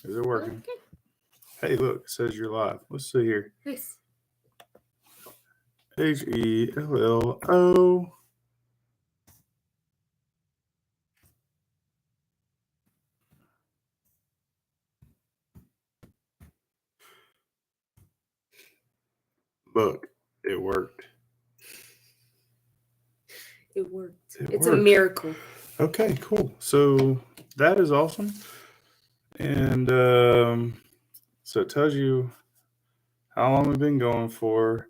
Is it working? Okay. Hey, look, it says you're live. Let's see here. Nice. HELLO. Look, it worked. It worked. It It's a worked. miracle. Okay, cool. So that is awesome. And so it tells you how long we've been going for.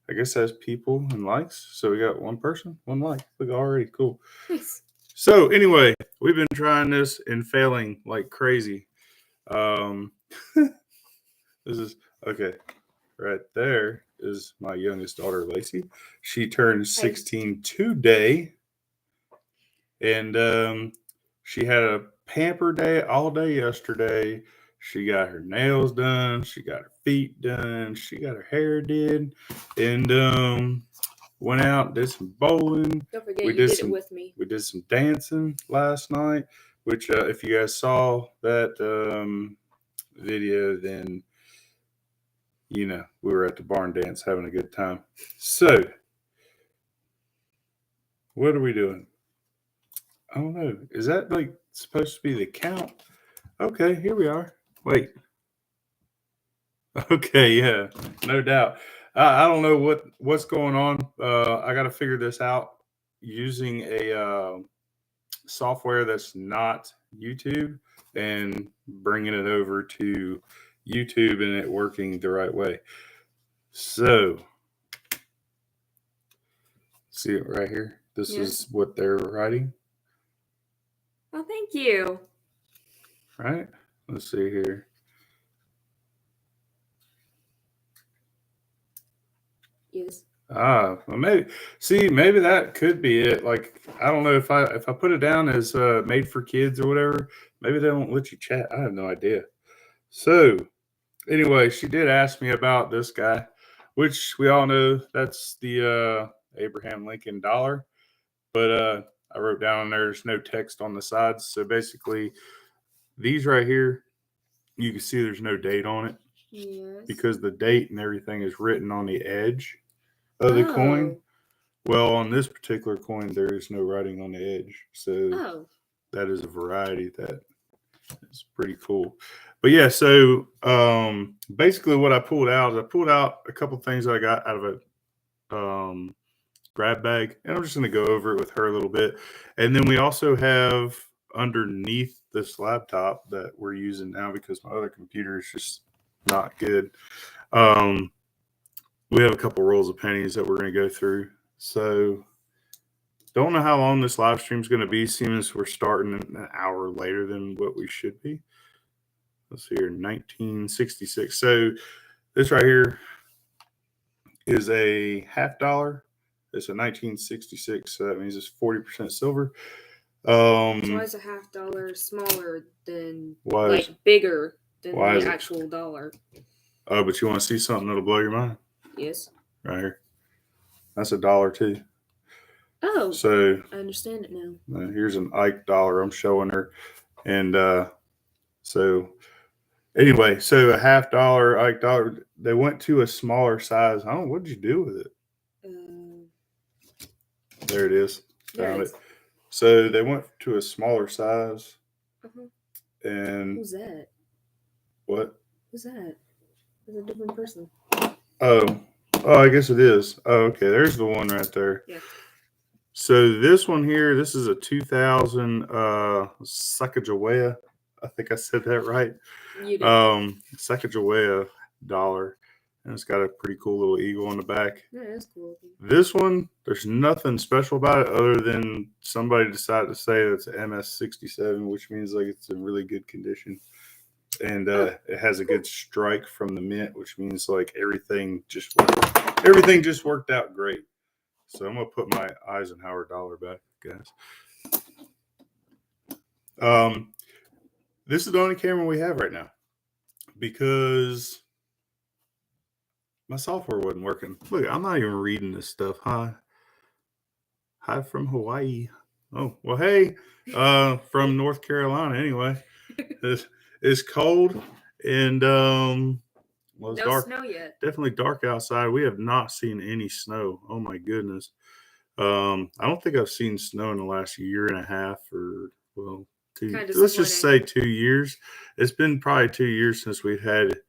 I guess that's people and likes. So we got one person, one like. Look, already cool. Nice. So anyway, we've been trying this and failing like crazy. Um, this is okay. Right there is my youngest daughter, Lacey. She turned 16 today, and she had a pamper day all day yesterday. She got her nails done. She got her feet done. She got her hair did, and went out, did some bowling. Don't forget, We you did did some. it with me. We did some dancing last night. Which, if you guys saw that video, then we were at the barn dance having a good time. So, what are we doing? I don't know. Is that like supposed to be the count? Okay, here we are. Wait. Okay, yeah, no doubt. I don't know what's going on. I got to figure this out using a software that's not YouTube and bringing it over to YouTube and it working the right way. So, see it right here. This is what they're writing. Oh, thank you. Right? Let's see here. Yes. Well, maybe that could be it. Like, I don't know if I put it down as made for kids or whatever, maybe they won't let you chat. I have no idea. So anyway, she did ask me about this guy, which we all know that's the Abraham Lincoln dollar. But I wrote down there's no text on the sides. So basically, these right here, you can see there's no date on it. Yes. Because the date and everything is written on the edge of the coin. Well, on this particular coin, there is no writing on the edge. So that is a variety that is pretty cool. But yeah, so basically what I pulled out is I pulled out a couple things that I got out of a grab bag. And I'm just going to go over it with her a little bit. And then we also have underneath this laptop that we're using now because my other computer is just not good. We have a couple rolls of pennies that we're going to go through. So don't know how long this live stream is going to be, seeing as we're starting an hour later than what we should be. Let's see here, 1966. So this right here is a $50. It's a 1966, so that means it's 40% silver. So why is $50 smaller than bigger than the actual dollar? Oh, but you want to see something that'll blow your mind? Yes. Right here. That's $1 too. Oh. So I understand it now. Here's an Ike dollar I'm showing her, and so anyway, so a $50 Ike dollar. They went to a smaller size. I don't know, what did you do with it? There it is. Found it. So they went to a smaller size. And who's that? What? Who's that? It's a different person. Oh, I guess it is. Oh, okay. There's the one right there. Yeah. So this one here, this is a 2000 Sacagawea. I think I said that right. You did. Sacagawea dollar. And it's got a pretty cool little eagle on the back. Yeah, that's cool. This one, there's nothing special about it other than somebody decided to say it's MS67, which means like it's in really good condition. And it has a good strike from the mint, which means like everything just worked out great. So I'm gonna put my Eisenhower dollar back, guys. This is the only camera we have right now because my software wasn't working. Look, I'm not even reading this stuff. Hi from Hawaii. Oh, well, hey, from North Carolina anyway. It's cold and well, it's no dark. Snow yet. Definitely dark outside. We have not seen any snow. Oh my goodness. I don't think I've seen snow in the last year and a half or well, let's just say 2 years. It's been probably 2 years since we've had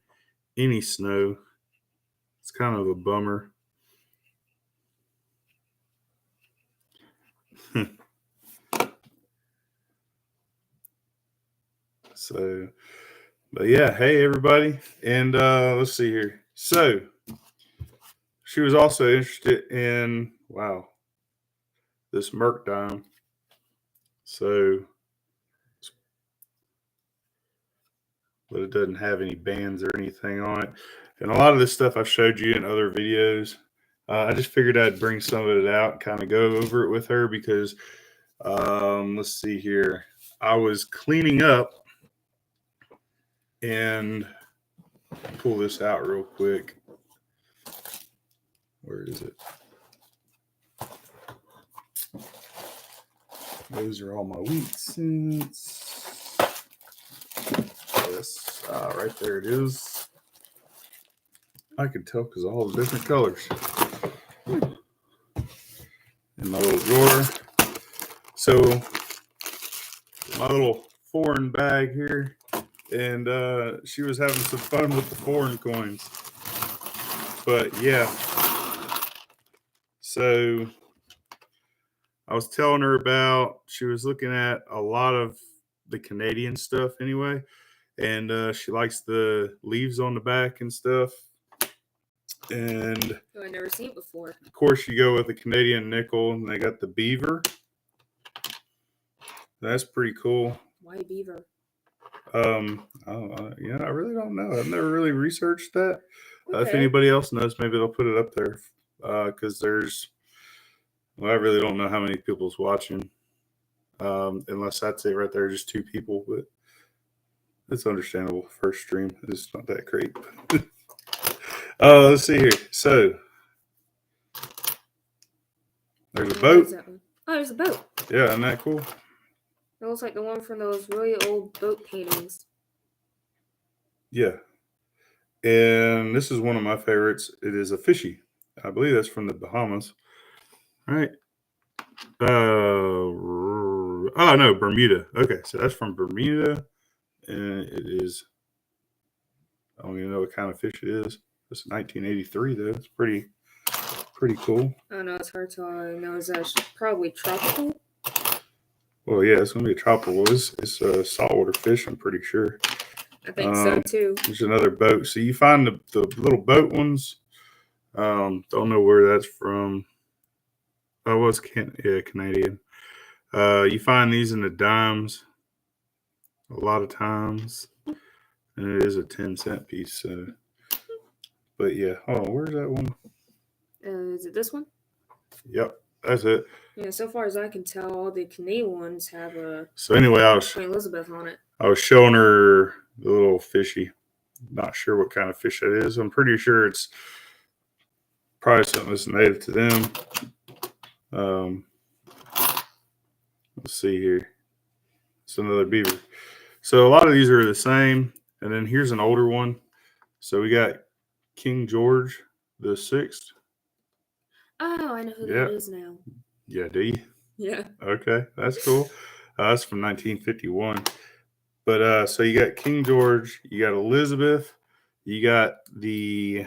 any snow. It's kind of a bummer. So, but yeah, hey everybody. And let's see here. So she was also interested in this Merc dime. So but it doesn't have any bands or anything on it. And a lot of this stuff I've showed you in other videos. I just figured I'd bring some of it out and kind of go over it with her because let's see here. I was cleaning up and pull this out real quick. Where is it? Those are all my wheat cents. Yes, right there it is. I can tell because all the different colors. In my little drawer. So my little foreign bag here, and she was having some fun with the foreign coins. But yeah, so I was telling her about, she was looking at a lot of the Canadian stuff anyway, and she likes the leaves on the back and stuff. And I've never seen it before. Of course, you go with the Canadian nickel, and they got the beaver. That's pretty cool. Why beaver? I really don't know. I've never really researched that. Okay. If anybody else knows, maybe they'll put it up there. Because I really don't know how many people's watching. Unless that's it right there, just 2 people. But it's understandable. First stream, it's not that great. Let's see here. So there's a boat. Oh, there's a boat. Yeah, isn't that cool? It looks like the one from those really old boat paintings. Yeah. And this is one of my favorites. It is a fishy. I believe that's from the Bahamas. All right. Oh, no, Bermuda. Okay, so that's from Bermuda. And it is, I don't even know what kind of fish it is. It's 1983, though. It's pretty cool. Oh, no, it's hard to know. It's probably tropical. Well, yeah, it's going to be a tropical. It's a saltwater fish, I'm pretty sure. I think so, too. There's another boat. So you find the little boat ones. Don't know where that's from. Oh, it's Canadian. You find these in the dimes a lot of times. And it is a 10-cent piece. So. But yeah, hold on. Where's that one? Is it this one? Yep, that's it. Yeah, so far as I can tell, all the Canadian ones have a. So anyway, Queen Elizabeth on it. I was showing her the little fishy. Not sure what kind of fish that is. I'm pretty sure it's probably something that's native to them. Let's see here. It's another beaver. So a lot of these are the same. And then here's an older one. So we got King George the Sixth. Oh, I know who that is now. Yeah, do you? Yeah. Okay, that's cool. That's from 1951. But so you got King George, you got Elizabeth, you got the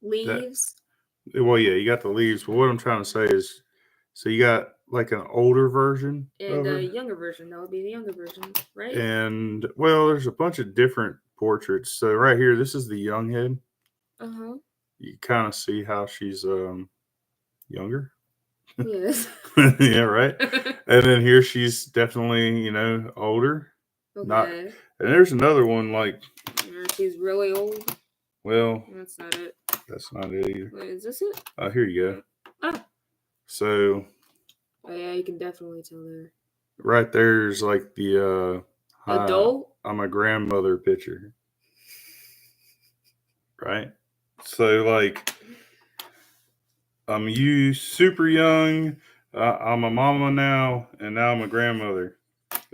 leaves. Well, yeah, you got the leaves. But what I'm trying to say is, so you got like an older version and a younger version. That would be the younger version, right? And well, there's a bunch of different portraits. So right here, this is the young head. Uh-huh. You kind of see how she's younger. Yes. Yeah, right. And then here she's definitely, older. Okay. And there's another one like she's really old. Well, that's not it. That's not it either. Wait, is this it? Oh, here you go. Ah. So. Oh yeah, you can definitely tell there. Right there's like the adult. I'm a grandmother picture. Right. So like. I'm super young. I'm a mama now, and now I'm a grandmother.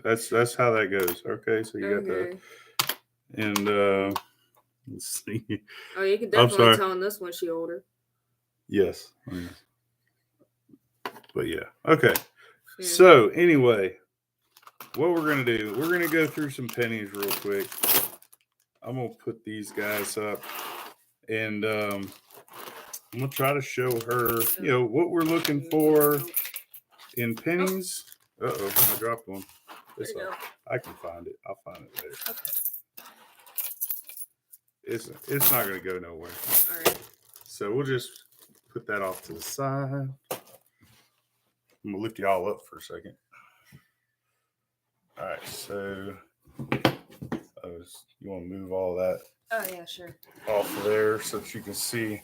That's how that goes. Okay, so you got that. And let's see. Oh, you can definitely tell on this one she older. Yes. But yeah. Okay. Yeah. So anyway, what we're gonna do, we're gonna go through some pennies real quick. I'm gonna put these guys up, and I'm gonna try to show her, what we're looking for in pennies. I dropped one. I can find it. I'll find it later. Okay. It's not gonna go nowhere. All right. So we'll just put that off to the side. I'm gonna lift y'all up for a second. All right, so you want to move all that? Oh yeah, sure. Off of there so that you can see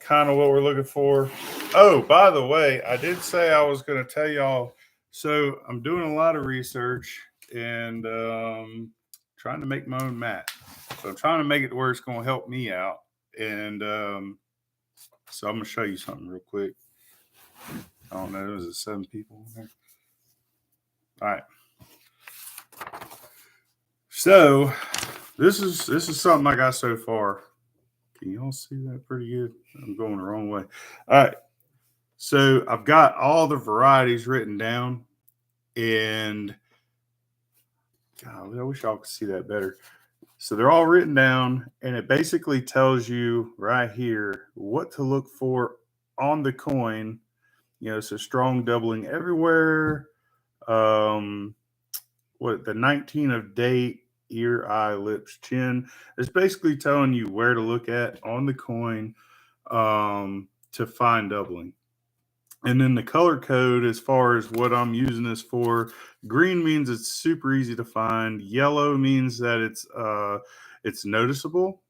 kind of what we're looking for. Oh, by the way, I did say I was going to tell y'all. So I'm doing a lot of research and trying to make my own mat. So I'm trying to make it to where it's going to help me out. And so I'm going to show you something real quick. I don't know. Was it 7 people in there? All right. So this is something I got so far. Can y'all see that pretty good? I'm going the wrong way. All right. So I've got all the varieties written down, and golly, I wish y'all could see that better. So they're all written down, and it basically tells you right here what to look for on the coin. So strong doubling everywhere. The 19 of date, ear, eye, lips, chin. It's basically telling you where to look at on the coin to find doubling. And then the color code, as far as what I'm using this for, green means it's super easy to find. Yellow means that it's noticeable.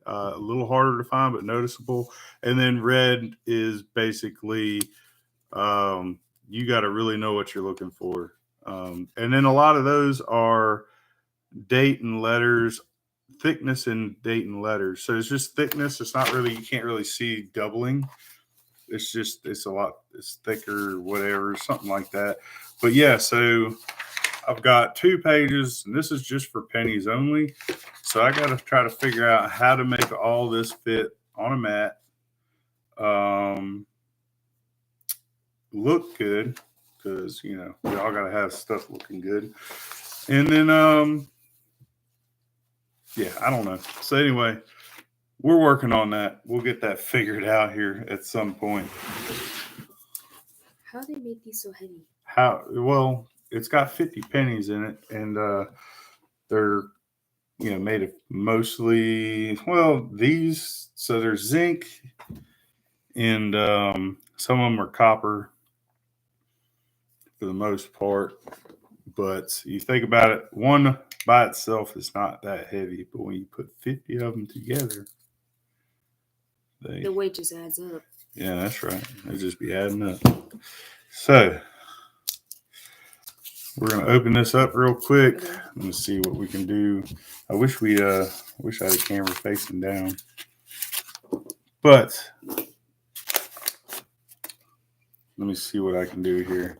A little harder to find, but noticeable. And then red is basically you got to really know what you're looking for. And then a lot of those are date and letters, thickness and date and letters. So it's just thickness. It's not really, you can't really see doubling. It's thicker, whatever, something like that. But yeah, so I've got 2 pages, and this is just for pennies only. So I got to try to figure out how to make all this fit on a mat. Look good, because, we all got to have stuff looking good. And then, I don't know. So anyway, we're working on that. We'll get that figured out here at some point. How do they make these so heavy? Well, it's got 50 pennies in it, and they're made of mostly these. So there's zinc, and some of them are copper for the most part. But you think about it, one by itself is not that heavy, but when you put 50 of them together, the weight just adds up. Yeah, that's right. It'll just be adding up. So we're gonna open this up real quick. Okay. Let me see what we can do. I wish I had a camera facing down, but let me see what I can do here.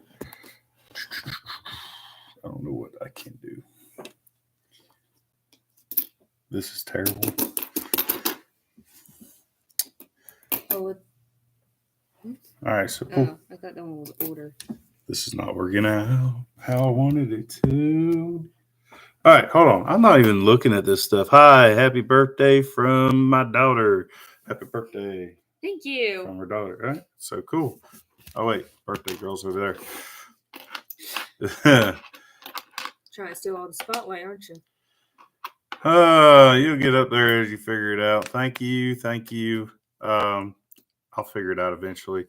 I don't know what I can do. This is terrible. All right, so I thought that one was older. This is not working out how I wanted it to. All right, hold on. I'm not even looking at this stuff. Hi, happy birthday from my daughter. Happy birthday. Thank you. From her daughter, right? So cool. Oh, wait. Birthday girl's over there. Trying to steal all the spotlight, aren't you? You'll get up there as you figure it out. Thank you. I'll figure it out eventually.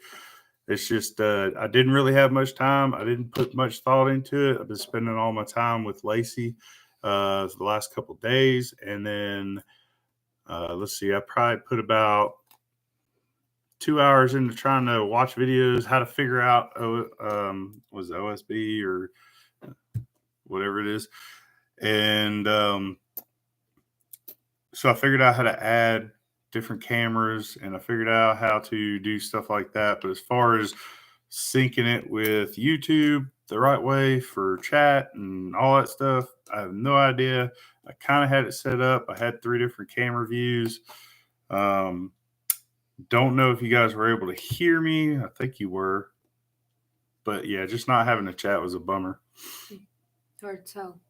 It's just I didn't really have much time. I didn't put much thought into it. I've been spending all my time with Lacey the last couple of days, and then let's see, I probably put about 2 hours into trying to watch videos how to figure out was it OSB or whatever it is, and so I figured out how to add different cameras, and I figured out how to do stuff like that. But as far as syncing it with YouTube, the right way for chat and all that stuff. I have no idea. I kind of had it set up. I had 3 different camera views. Don't know if you guys were able to hear me. I think you were. But yeah, just not having a chat was a bummer. Hard to tell.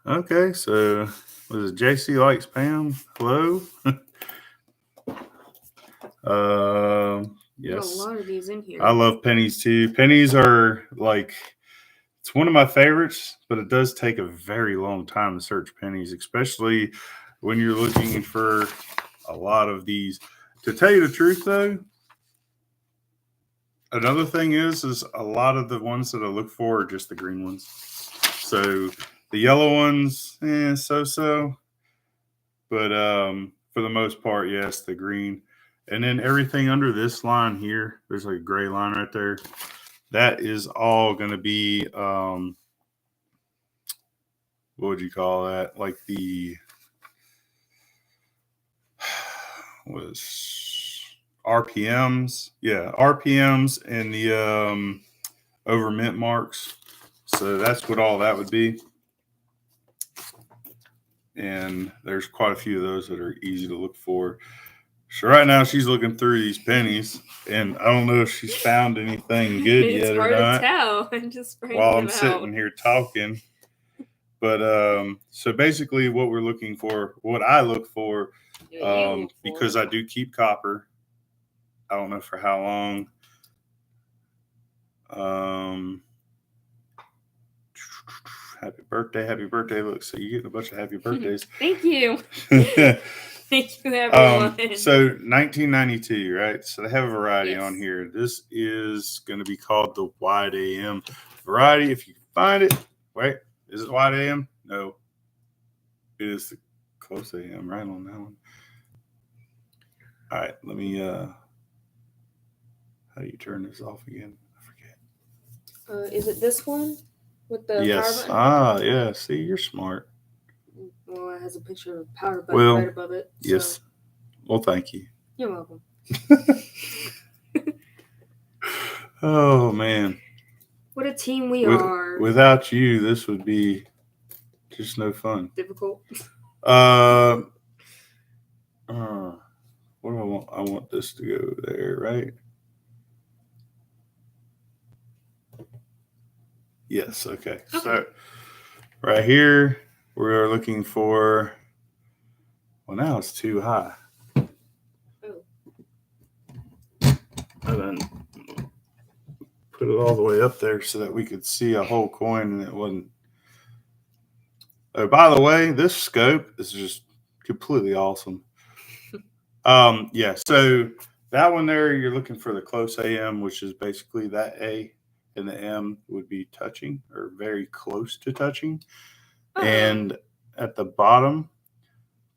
Okay, so was it JC likes Pam? Hello. Yes. A lot of these in here. I love pennies too. Pennies are like, it's one of my favorites, but it does take a very long time to search pennies, especially when you're looking for a lot of these. To tell you the truth, though, another thing is a lot of the ones that I look for are just the green ones. So the yellow ones, so. But for the most part, yes, the green. And then everything under this line here, there's like a gray line right there. That is all going to be, what would you call that? Like the, was RPMs. Yeah, RPMs and the over mint marks. So that's what all that would be. And there's quite a few of those that are easy to look for. So right now she's looking through these pennies, and I don't know if she's found anything good yet or not. It's hard to tell. I'm just while I'm sitting here talking. But so basically, what we're looking for, what I look for, because I do keep copper. I don't know for how long. Happy birthday. Look, so you're getting a bunch of happy birthdays. Thank you. Thank you, everyone. So 1992, right? So they have a variety on here. This is going to be called the Wide AM variety. If you can find it. Wait, is it Wide AM? No. It is the Close AM, right on that one. All right, let me, how do you turn this off again? I forget. Is it this one? With the yes. power button? Yeah. See, you're smart. Well, it has a picture of a power button right above it. So. Yes. Well, thank you. You're welcome. Oh, man. What a team we are. Without you, this would be just no fun. Difficult. What do I want? I want this to go there, right? Yes. Okay. So right here, we're looking for, well, now it's too high. And then put it all the way up there so that we could see a whole coin and it wasn't. Oh, by the way, this scope is just completely awesome. Yeah, so that one there, you're looking for the close AM, which is basically that A and the M would be touching or very close to touching. And at the bottom,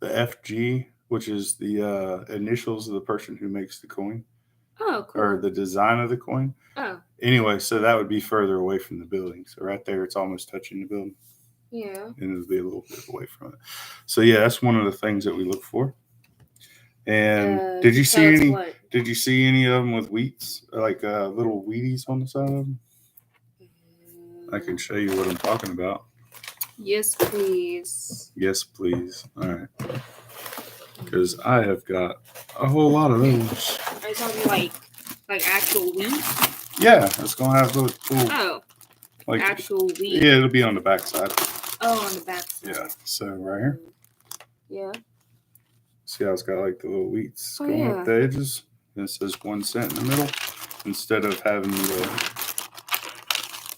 the FG, which is the initials of the person who makes the coin. Oh, cool. Or the design of the coin. Oh. Anyway, so that would be further away from the building. So right there, it's almost touching the building. Yeah. And it would be a little bit away from it. So yeah, that's one of the things that we look for. And did you see any? What? Did you see any of them with wheats, like little Wheaties on the side of them? I can show you what I'm talking about. Yes, please. Yes, please. All right. Because I have got a whole lot of those. Are you talking like actual wheat? Yeah, it's gonna have little. Like actual wheat. Yeah, it'll be on the back side. Oh, on the back side. Yeah. So right here. Yeah. See how it's got like the little wheats going up the edges? And it says 1 cent in the middle instead of having the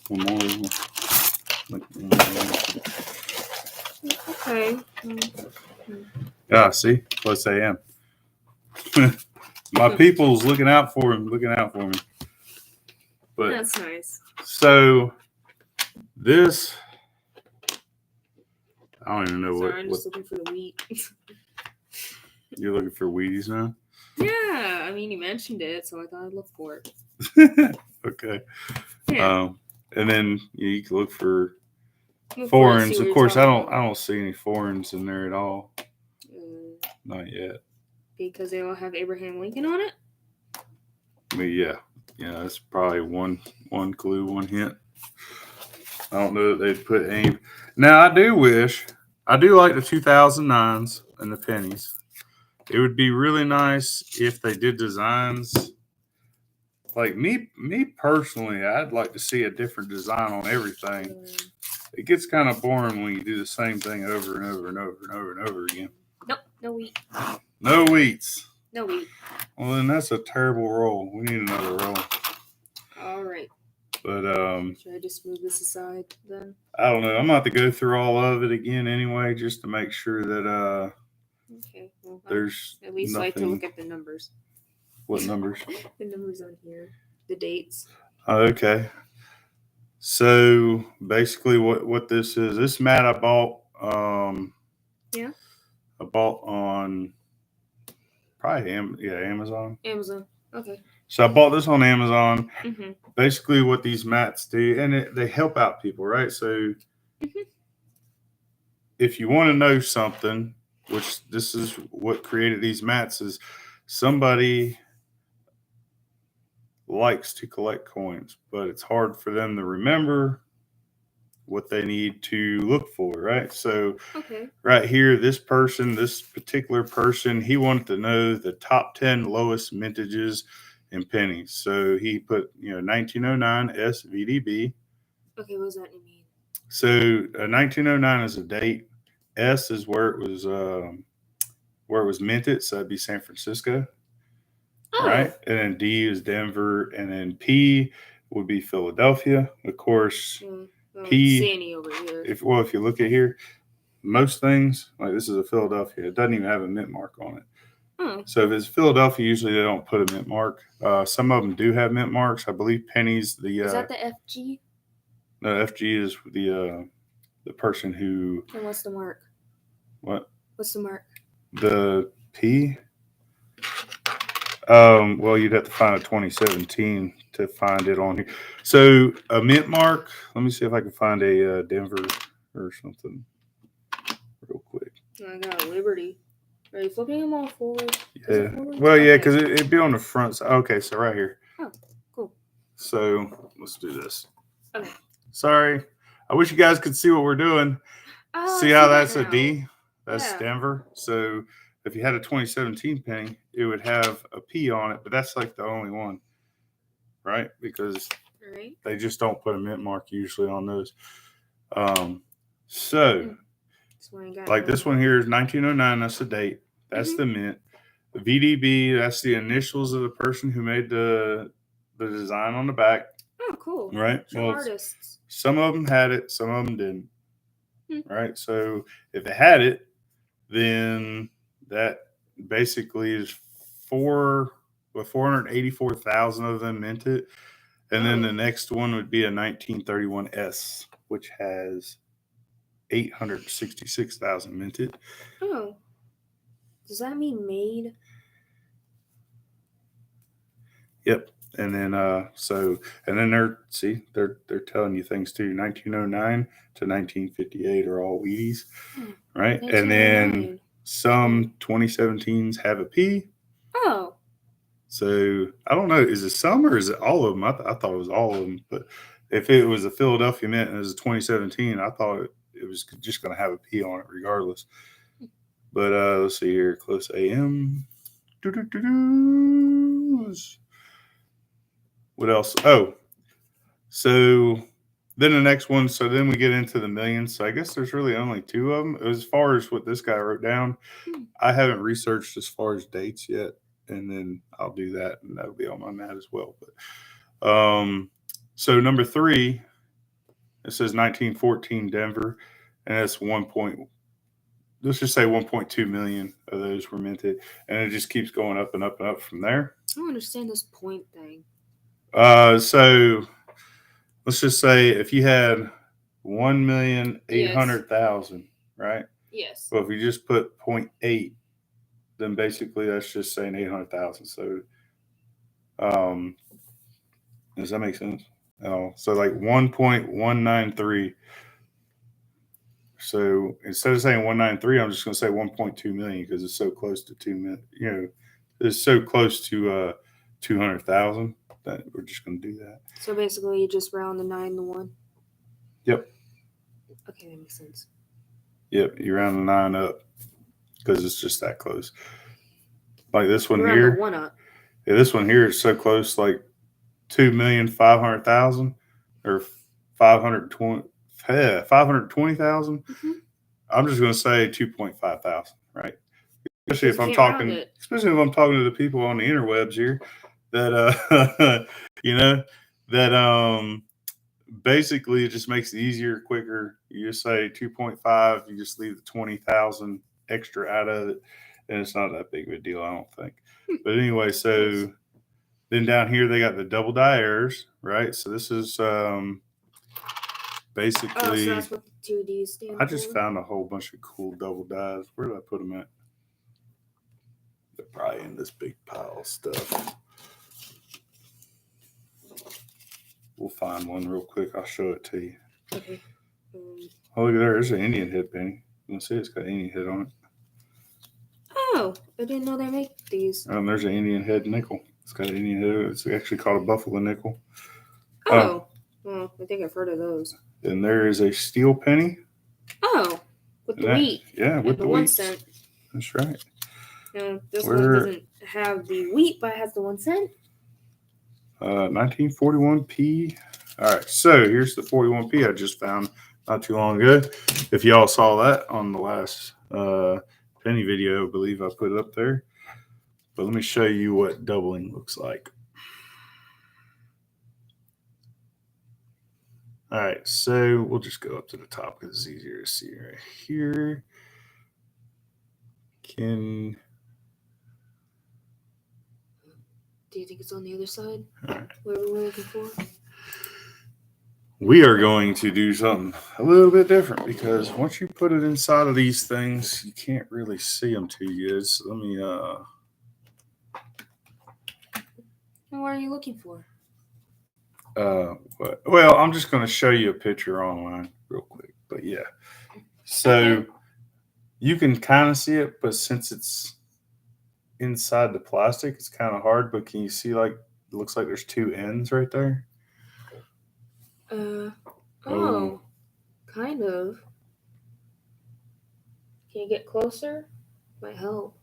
one more. Okay. Yeah, see? Plus AM. My people's looking out for me. But that's nice. So this, I don't even know I'm just looking for the wheat. You're looking for Wheaties now? Yeah, I mean, you mentioned it, so I thought I'd look for it. Okay. Yeah. And then you can look for foreigns. Of course, I don't see any foreigns in there at all. Not yet. because they all have Abraham Lincoln on it. Yeah, that's probably one clue, one hint. I don't know that they'd put aim. Now I do like the 2009s and the pennies. It would be really nice if they did designs. Like me personally, I'd like to see a different design on everything. It gets kind of boring when you do the same thing over and over and over and over and over again. Nope, no wheat. No wheats. No wheat. Well, then that's a terrible roll. We need another roll. All right. But should I just move this aside then? I don't know. I'm about to go through all of it again anyway, just to make sure that okay. Well, there's at least nothing. like to look at the numbers. What numbers? The numbers on here. The dates. Okay. So basically, what this is? This mat I bought. Yeah. I bought on probably Amazon. Amazon. Okay. So I bought this on Amazon. Mm-hmm. Basically, what these mats do, and they help out people, right? So if you want to know something, which this is what created these mats, is somebody likes to collect coins, but it's hard for them to remember what they need to look for, right? So right here, this particular person, he wanted to know the top 10 lowest mintages in pennies. So he put, 1909 SVDB. Okay, what does that mean? So 1909 is a date. S is where it was minted. So that'd be San Francisco. Oh. Right. And then D is Denver. And then P would be Philadelphia. Of course, P. Sandy over here. If you look at here, most things, like this is a Philadelphia, it doesn't even have a mint mark on it. Oh. So if it's Philadelphia, usually they don't put a mint mark. Some of them do have mint marks. I believe pennies. Is that the FG? No, FG is the person who. And what's the mark? What? What's the mark? The P. Well, you'd have to find a 2017 to find it on here. So a mint mark. Let me see if I can find a Denver or something real quick. I got a Liberty. Are you flipping them all forward? Yeah. Well, yeah, because it'd be on the front side. Okay, so right here. Oh, cool. So let's do this. Okay. Sorry. I wish you guys could see what we're doing. See how that's a D? That's Denver. So if you had a 2017 penny, it would have a P on it, but that's like the only one, right? Because they just don't put a mint mark usually on those. So like this one here is 1909. That's the date. That's the mint. The VDB, that's the initials of the person who made the design on the back. Oh, cool. Right? Well, artists. Some of them had it, some of them didn't. Right? So if they had it, then that basically is 484,000 of them minted. And then the next one would be a 1931 S, which has 866,000 minted. Oh. Does that mean made? Yep. And then they're telling you things too. 1909 to 1958 are all Wheaties, right? And then some 2017s have a P. Oh. So I don't know. Is it some or is it all of them? I thought it was all of them. But if it was a Philadelphia mint and it was a 2017, I thought it was just going to have a P on it regardless. But let's see here. Close AM. What else? Oh, so then the next one. So then we get into the millions. So I guess there's really only two of them. As far as what this guy wrote down, I haven't researched as far as dates yet. And then I'll do that, and that'll be on my mat as well. But so number 3, it says 1914 Denver, and that's let's just say 1.2 million of those were minted, and it just keeps going up and up and up from there. I don't understand this point thing. So let's just say if you had 1,800,000, right? Yes. Well, if you just put 0.8, then basically that's just saying 800,000. So, does that make sense? Oh, so like 1.193, So instead of saying 193, I'm just going to say 1.2 million because it's so close to 2 million. You know, it's so close to 200,000 that we're just going to do that. So basically, you just round the 9 to 1. Yep. Okay, that makes sense. Yep, you round the 9 up because it's just that close. Like this one you here. Round the 1 up. Yeah, this one here is so close, like 2,500,000 or 520,000. Mm-hmm. I'm just going to say 2.5 thousand, right? Especially if I'm talking to the people on the interwebs here that basically it just makes it easier, quicker. You just say 2.5, you just leave the 20,000 extra out of it, and it's not that big of a deal, I don't think. But anyway, so then down here they got the double die errors, right? So this is basically. So that's what the 2 Ds stand for. I just found a whole bunch of cool double dies. Where did I put them at? They're probably in this big pile of stuff. We'll find one real quick. I'll show it to you. Okay. Oh, look at there. There's an Indian head penny. You can see it's got an Indian head on it. Oh, I didn't know they make these. There's an Indian head nickel. It's got an Indian head. It's actually called a buffalo nickel. Oh. Well, I think I've heard of those. And there is a steel penny. Oh, with the wheat. Yeah, with the 1 wheat. cent. That's right. This one doesn't have the wheat, but it has the 1 cent. 1941p. All right, so here's the 41p I just found not too long ago. If y'all saw that on the last penny video, I believe I put it up there. But let me show you what doubling looks like. All right, so we'll just go up to the top because it's easier to see right here. Do you think it's on the other side? All right. Where we're looking for? We are going to do something a little bit different because once you put it inside of these things, you can't really see them too good. So let me. What are you looking for? Well, I'm just going to show you a picture online real quick. But yeah, so you can kind of see it, but since it's inside the plastic, it's kind of hard. But can you see, like, it looks like there's 2 ends right there? Kind of. Can you get closer? Might help.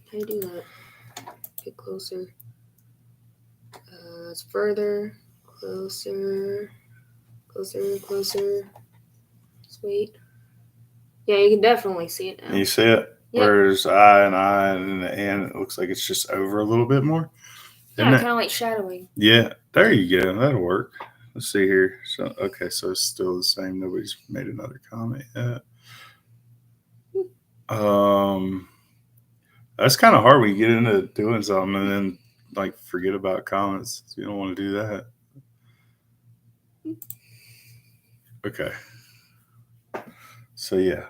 How do you do that? Get closer. It's further. Closer. Just wait. Yeah, you can definitely see it now. You see it? Yep. Whereas I and the N, it looks like it's just over a little bit more. Yeah, kind of like shadowing. Yeah, there you go. That'll work. Let's see here. So, okay, so it's still the same. Nobody's made another comment yet. That's kind of hard when you get into doing something and then like forget about comments. So you don't want to do that. Okay. So yeah.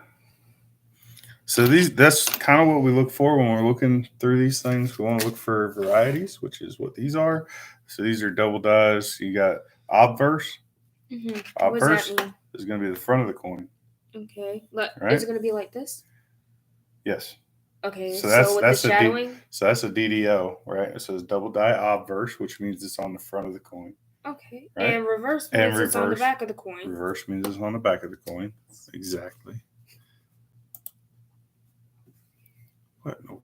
So that's kind of what we look for when we're looking through these things. We want to look for varieties, which is what these are. So these are double dies. You got obverse. Mm-hmm. Obverse is going to be the front of the coin. Okay. Right? Is it going to be like this? Yes. Okay. So that's the shadowing? So that's a DDO, right? It says double die obverse, which means it's on the front of the coin. Okay. Right? And reverse means it's on the back of the coin. Reverse means it's on the back of the coin. Exactly. What? No.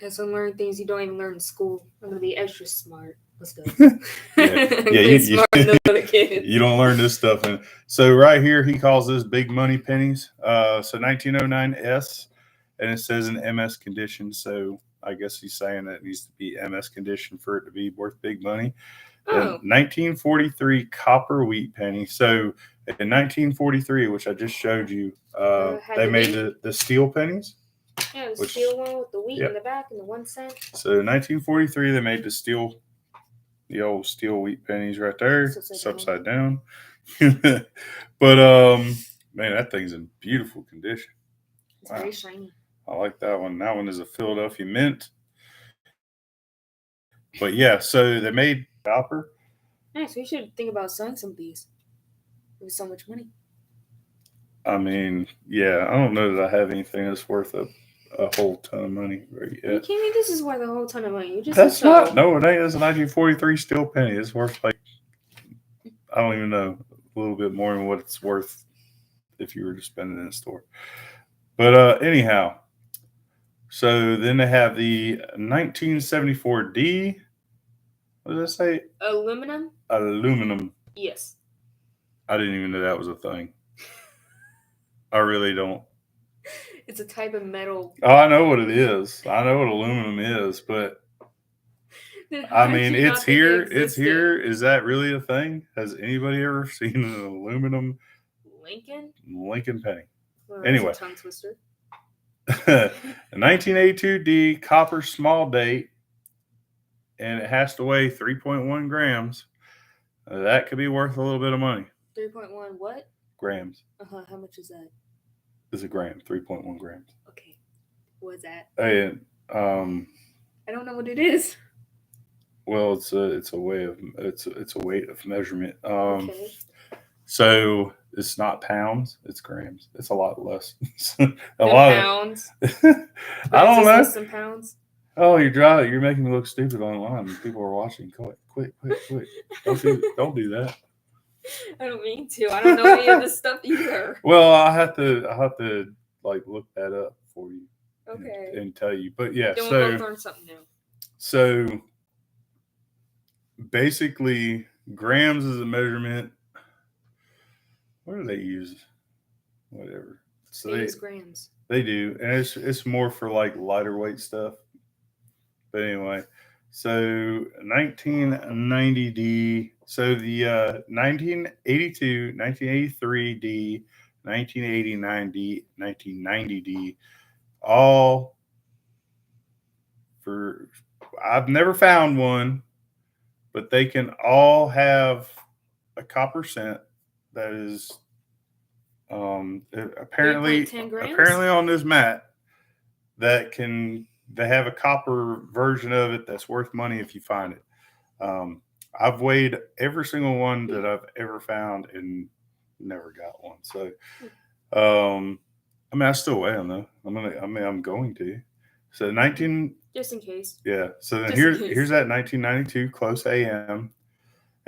That's some learning things you don't even learn in school. I'm gonna be extra smart. Let's go. You don't learn this stuff. And so right here, he calls this big money pennies. So 1909 S, and it says in MS condition. So I guess he's saying that it needs to be MS condition for it to be worth big money. 1943 copper wheat penny. So in 1943, which I just showed you, they made the steel pennies. Yeah, the steel one with the wheat in the back and the 1 cent. So in 1943, they made the old steel wheat pennies right there. It's upside down. But man, that thing's in beautiful condition. It's very shiny. I like that one. That one is a Philadelphia mint. But yeah, so they made copper. Nice. We should think about selling some of these. It was so much money. I mean, yeah, I don't know that I have anything that's worth a whole ton of money right yet. You can't mean this is worth a whole ton of money. You just That's not. No, it ain't. It's a 1943 steel penny. It's worth like, I don't even know, a little bit more than what it's worth if you were to spend it in a store. But anyhow, so then they have the 1974 D. What did I say? Aluminum. Aluminum. Yes. I didn't even know that was a thing. I really don't. It's a type of metal. Oh, I know what it is. I know what aluminum is, but I mean, it's here. It's here. Is that really a thing? Has anybody ever seen an aluminum Lincoln penny? Well, anyway, that's a tongue twister. 1982 D copper small date, and it has to weigh 3.1 grams. That could be worth a little bit of money. 3.1 what? Grams. How much is that? Is a gram, 3.1 grams. Okay. What is that? And I don't know what it is. Well, it's a way of it's a weight of measurement. Okay. So it's not pounds; it's grams. It's a lot less. a lot pounds. I don't know. Less than pounds. Oh, you're driving. You're making me look stupid online. People are watching. Quick! Don't do that. I don't mean to. I don't know any of this stuff either. Well, I have to like look that up for you. Okay. And tell you. But yeah, then we'll learn something new. So basically, grams is a measurement. What do they use? Whatever. So they use grams. They do, and it's more for like lighter weight stuff. But anyway, so 1990 D. So the 1982, 1983 D, 1989 D, 1990 D, all for. I've never found one, but they can all have a copper cent that is apparently on this mat that they have a copper version of it that's worth money if you find it. I've weighed every single one that I've ever found and never got one. So, I mean, I still weigh them though. I'm going to. So just in case. Yeah. So then here's that 1992 close AM.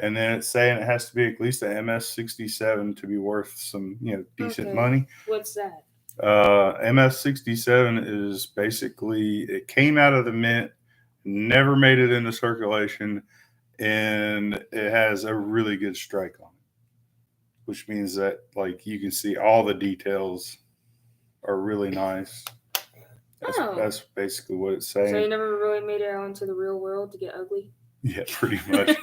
And then it's saying it has to be at least an MS-67 to be worth some, decent money. What's that? MS-67 is basically, it came out of the mint, never made it into circulation, and it has a really good strike on it, which means that like you can see all the details are really nice. That's basically what it's saying. So you never really made it out into the real world to get ugly? Yeah, pretty much.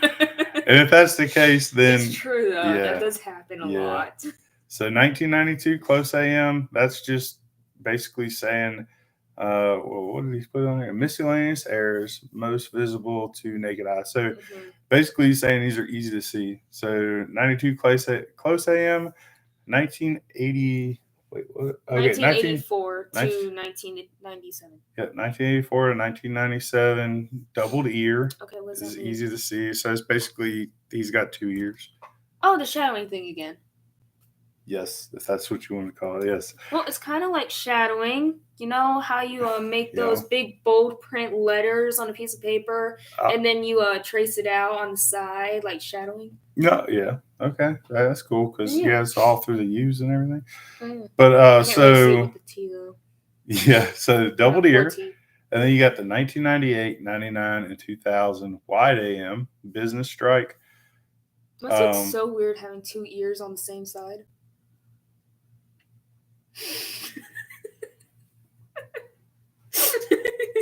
And if that's the case, then it's true though. Yeah, that does happen a lot. So 1992 close AM. That's just basically saying, what did he put on here? Miscellaneous errors most visible to naked eye. So basically, he's saying these are easy to see. So 92 close AM, 1980. Wait, what? Okay, 1984 to 1997. Yeah, 1984 to 1997, doubled ear. Okay, what's that? This is mean? easy to see. So it's basically, he's got 2 ears. Oh, the shadowing thing again. Yes, if that's what you want to call it, yes. Well, it's kind of like shadowing. You know how you make those big bold print letters on a piece of paper, and then you trace it out on the side, like shadowing? No, yeah. Okay, that's cool because it's all through the U's and everything. But so the T, though. Yeah, so doubled ear, and then you got the 1998, 99, and 2000 wide AM business strike. Must look so weird having 2 ears on the same side.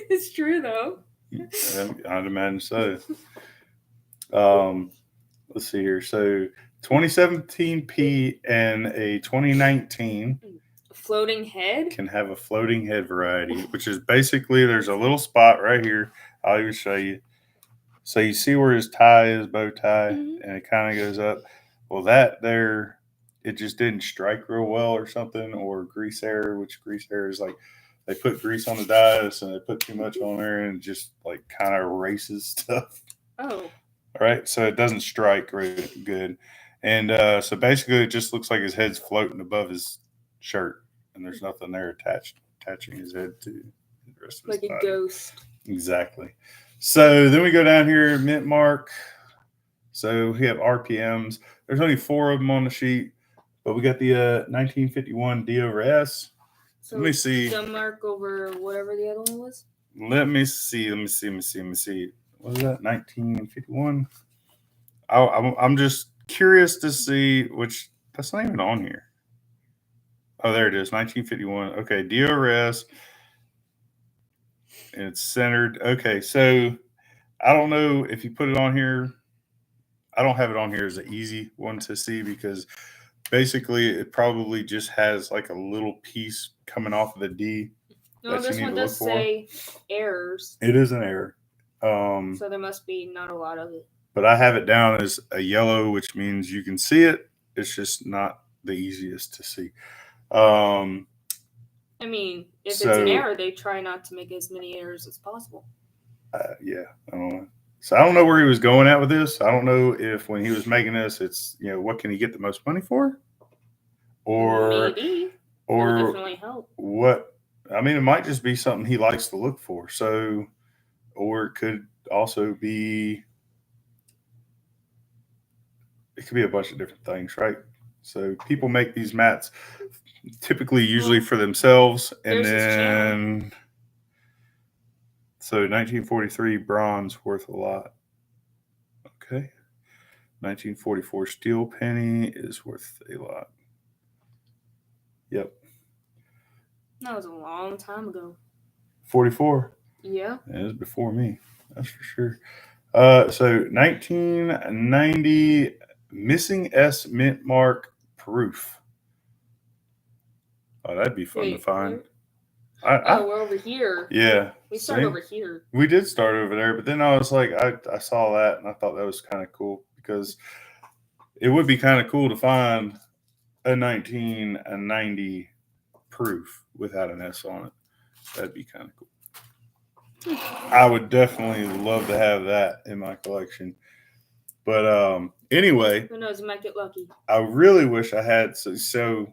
It's true though. I'd imagine so. Let's see here. So 2017 P and a 2019 floating head can have a floating head variety, which is basically there's a little spot right here. I'll even show you. So you see where his tie is, bow tie, and it kind of goes up. Well, that there, it just didn't strike real well or something, or grease error, which grease error is like they put grease on the dies and they put too much on there and it just like kind of erases stuff. Oh. Right. So it doesn't strike really good. And so basically it just looks like his head's floating above his shirt, and there's nothing there attaching his head to the rest of his body. Like a ghost. Exactly. So then we go down here, mint mark. So we have RPMs. There's only 4 of them on the sheet, but we got the 1951 D/S. So let me see. Some mark over whatever the other one was. Let me see. What is that? 1951. I'm just curious to see which. That's not even on here. Oh, there it is. 1951. Okay, D/S. And it's centered. Okay, so I don't know if you put it on here. I don't have it on here as an easy one to see because basically it probably just has like a little piece coming off of the D. No, this one does say errors. It is an error. So there must be not a lot of it. But I have it down as a yellow, which means you can see it. It's just not the easiest to see. I mean, if it's an error, they try not to make as many errors as possible. Yeah, I don't know. So I don't know where he was going at with this. I don't know if when he was making this, it's, what can he get the most money for? Or maybe. Or it'll definitely help. What? I mean, it might just be something he likes to look for. So, or it could also be, it could be a bunch of different things, right? So people make these mats typically usually for themselves. And then, so 1943 bronze worth a lot. Okay. 1944 steel penny is worth a lot. Yep. That was a long time ago. 44. Yeah. It was before me. That's for sure. So 1990 missing S mint mark proof. Oh, that'd be fun to find. We're over here. Yeah. We started over here. We did start over there, but then I was like, I saw that and I thought that was kind of cool because it would be kind of cool to find a 1990 proof without an S on it. That'd be kind of cool. I would definitely love to have that in my collection. But anyway, who knows? You might get lucky. I really wish I had so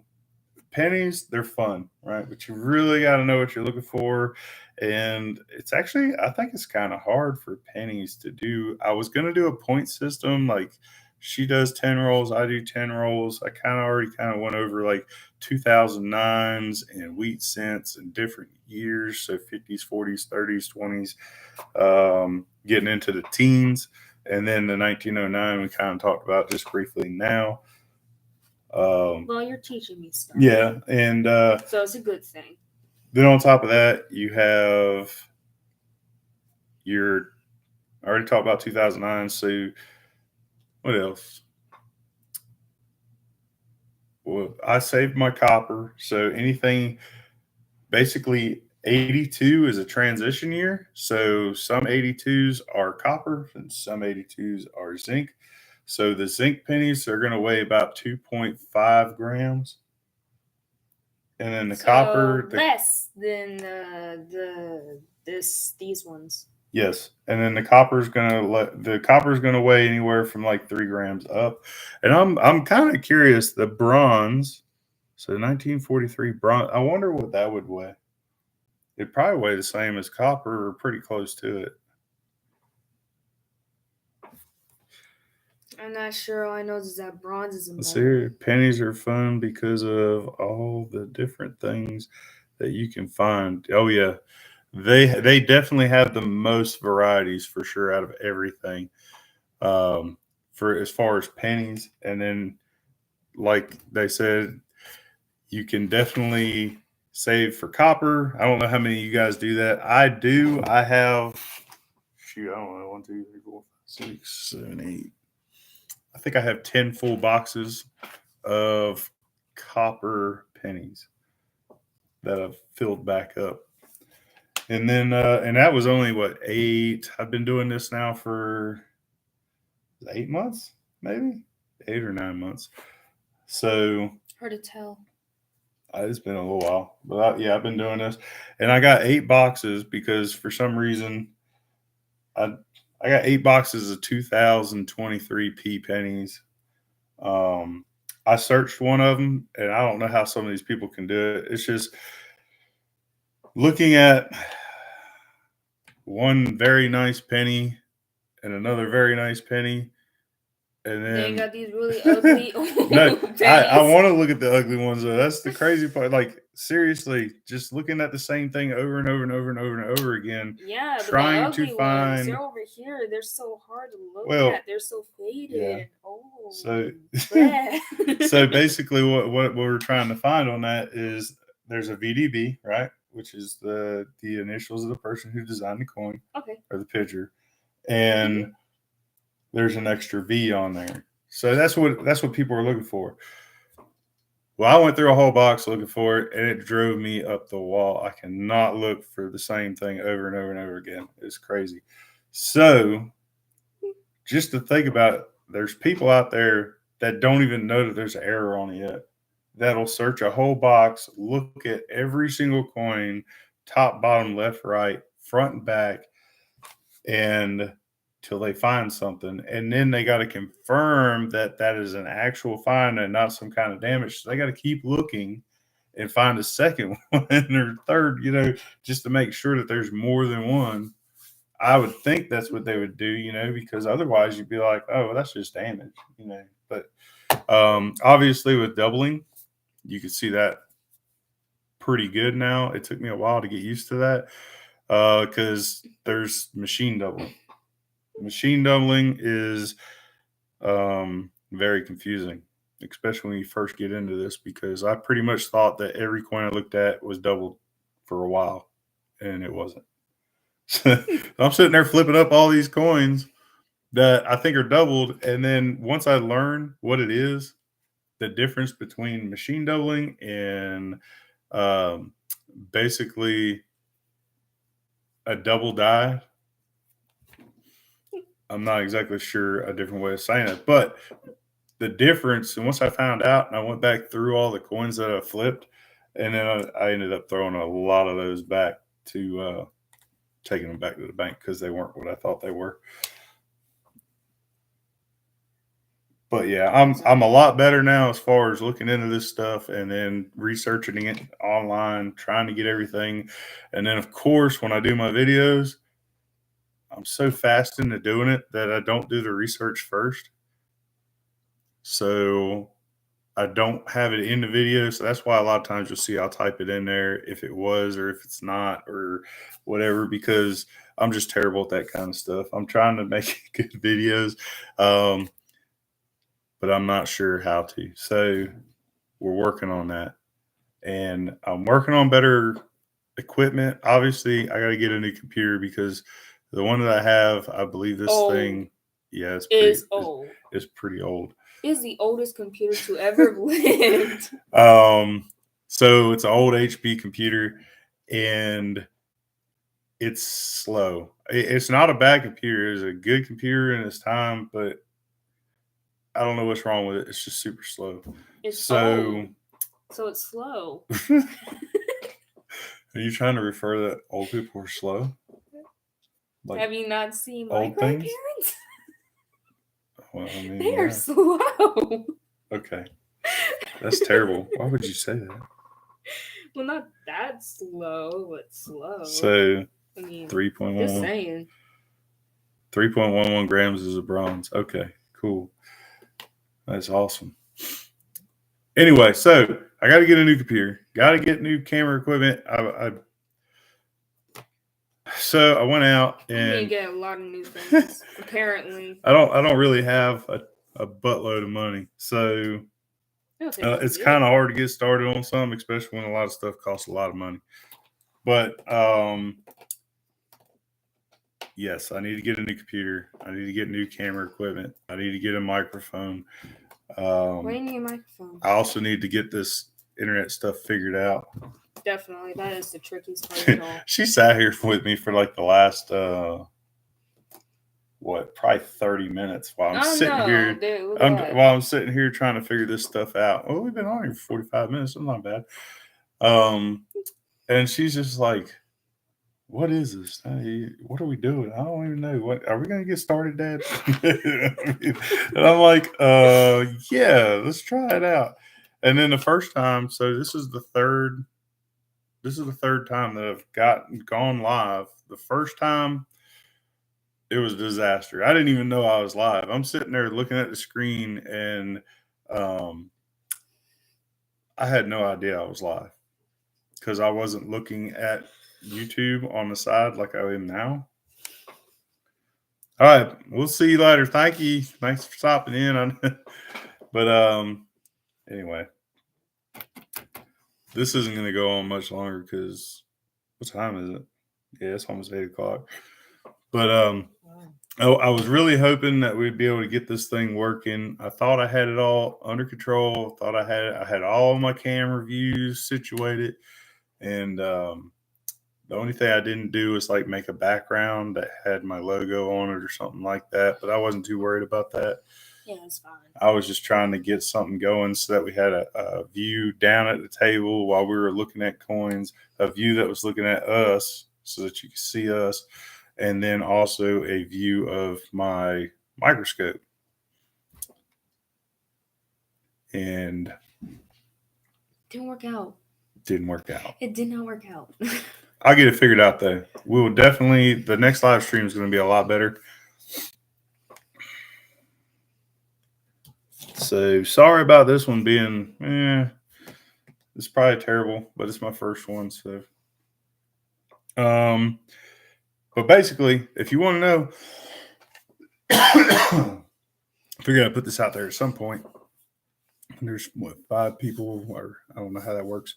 pennies, they're fun, right? But you really got to know what you're looking for. And it's actually, I think it's kind of hard for pennies to do. I was going to do a point system, like she does 10 rolls, I do 10 rolls. I already went over like 2009s and wheat cents and different years. So 50s, 40s, 30s, 20s, getting into the teens. And then the 1909 we kind of talked about just briefly now. Well, you're teaching me stuff. Yeah, and so it's a good thing. Then on top of that, you have I already talked about 2009. So what else? Well, I saved my copper. So anything, basically 82 is a transition year. So some 82s are copper and some 82s are zinc. So the zinc pennies are going to weigh about 2.5 grams. And then the copper less than these ones. Yes, and then the copper's gonna weigh anywhere from like 3 grams up. And I'm kind of curious, the bronze. So 1943 bronze. I wonder what that would weigh. It'd probably weigh the same as copper or pretty close to it. I'm not sure. All I know is that bronze is in there. Pennies are fun because of all the different things that you can find. Oh yeah, they definitely have the most varieties for sure out of everything. For as far as pennies, and then like they said, you can definitely save for copper. I don't know how many of you guys do that. I do. I have. I don't know. 1, 2, 3, 4, 5, 6, 7, 8. I think I have 10 full boxes of copper pennies that I've filled back up. And then, and that was only 8. I've been doing this now for 8 months, maybe 8 or 9 months. So hard to tell. It's been a little while, but I've been doing this, and I got 8 boxes because for some reason I got 8 boxes of 2023 P pennies, I searched one of them, and I don't know how some of these people can do it. It's just looking at one very nice penny and another very nice penny. And then they got these really ugly no, I want to look at the ugly ones though. That's the crazy part. Like seriously, just looking at the same thing over and over and over and over and over again. Yeah, trying but the ugly to find. Ones, they're over here. They're so hard to look at. They're so faded. Yeah. Oh, so basically, what we're trying to find on that is there's a VDB, right, which is the initials of the person who designed the coin, or the picture, and there's an extra V on there. So that's what people are looking for. Well, I went through a whole box looking for it, and it drove me up the wall. I cannot look for the same thing over and over and over again. It's crazy. So just to think about it, there's people out there that don't even know that there's an error on it yet. That'll search a whole box, look at every single coin, top, bottom, left, right, front, and back, and till they find something, and then they got to confirm that is an actual find and not some kind of damage. So they got to keep looking and find a second one or third, just to make sure that there's more than one. I would think that's what they would do, because otherwise you'd be like, oh, well, that's just damage, But obviously with doubling, you can see that pretty good now. It took me a while to get used to that because there's machine doubling. Machine doubling is very confusing, especially when you first get into this, because I pretty much thought that every coin I looked at was doubled for a while, and it wasn't. So I'm sitting there flipping up all these coins that I think are doubled, and then once I learn what it is, the difference between machine doubling and basically a double die, I'm not exactly sure a different way of saying it, but the difference, and once I found out and I went back through all the coins that I flipped, and then I ended up throwing a lot of those back to taking them back to the bank because they weren't what I thought they were. But yeah, I'm a lot better now as far as looking into this stuff and then researching it online, trying to get everything. And then of course, when I do my videos, I'm so fast into doing it that I don't do the research first. So I don't have it in the video. So that's why a lot of times you'll see I'll type it in there if it was or if it's not or whatever, because I'm just terrible at that kind of stuff. I'm trying to make good videos, but I'm not sure how to. So we're working on that. And I'm working on better equipment. Obviously, I got to get a new computer because the one that I have, I believe this thing, it's old. It's pretty old. Is the oldest computer to ever lived. So it's an old HP computer, and it's slow. It's not a bad computer. It's a good computer in its time, but I don't know what's wrong with it. It's just super slow. It's old. So it's slow. Are you trying to refer that old people are slow? Like have you not seen my grandparents? Well, I mean, they are slow. Okay. That's terrible. Why would you say that? Well, not that slow, but slow. So, 3.11. Just saying. 3.11 grams is a bronze. Okay, cool. That's awesome. Anyway, so I got to get a new computer. Got to get new camera equipment. So I went out and you get a lot of new things. Apparently, I don't really have a buttload of money, so it's kind of hard to get started on some, especially when a lot of stuff costs a lot of money. But yes, I need to get a new computer. I need to get new camera equipment. I need to get a microphone. Why do you need a microphone? I also need to get this internet stuff figured out. Definitely. That is the trickiest part of it all. She sat here with me for like the last, probably 30 minutes while I'm sitting here. Dude, while I'm sitting here trying to figure this stuff out. Well, we've been on here for 45 minutes. It's not bad. And she's just like, what is this? Hey, what are we doing? I don't even know. What are we going to get started, Dad? And I'm like, yeah, let's try it out. And then the first time, so this is the third time that I've gone live. The first time, it was a disaster. I didn't even know I was live. I'm sitting there looking at the screen, and I had no idea I was live because I wasn't looking at YouTube on the side like I am now. All right, we'll see you later. Thank you. Thanks for stopping in. But anyway, this isn't going to go on much longer because what time is it? Yeah, it's almost 8:00. But I was really hoping that we'd be able to get this thing working. I thought I had it all under control. Thought I had all my camera views situated, and the only thing I didn't do was like make a background that had my logo on it or something like that. But I wasn't too worried about that. Yeah, it's fine. I was just trying to get something going so that we had a view down at the table while we were looking at coins, a view that was looking at us so that you could see us, and then also a view of my microscope. And didn't work out. Didn't work out. It did not work out. I'll get it figured out though. We will definitely, the next live stream is going to be a lot better. So sorry about this one being, it's probably terrible, but it's my first one. So, but basically, if you want to know, figure out to put this out there at some point. There's 5 people, or I don't know how that works.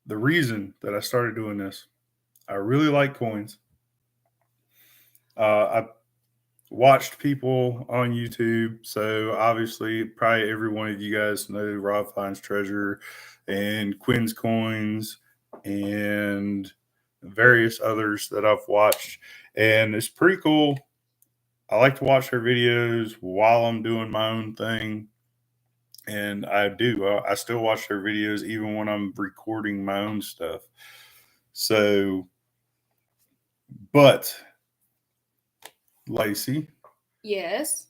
The reason that I started doing this, I really like coins. I watched people on YouTube, so obviously probably every one of you guys know Rob Finds Treasure and Quinn's Coins and various others that I've watched, and it's pretty cool. I like to watch their videos while I'm doing my own thing, and I still watch their videos even when I'm recording my own stuff. So, but Lacey. Yes.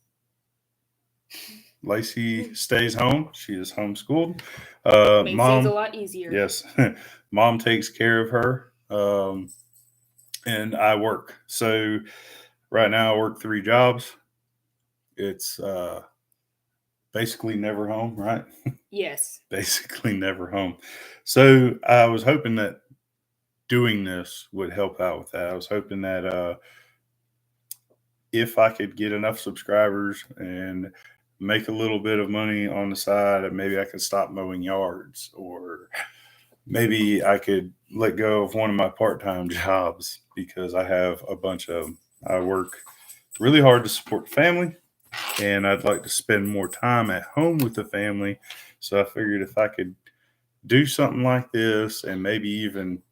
Lacey stays home. She is homeschooled. Makes things a lot easier. Yes. Mom takes care of her. And I work. So right now I work 3 jobs. It's basically never home, right? Yes. Basically never home. So I was hoping that doing this would help out with that. I was hoping that if I could get enough subscribers and make a little bit of money on the side, and maybe I could stop mowing yards, or maybe I could let go of one of my part-time jobs because I have a bunch of them. I work really hard to support the family, and I'd like to spend more time at home with the family. So I figured if I could do something like this and maybe even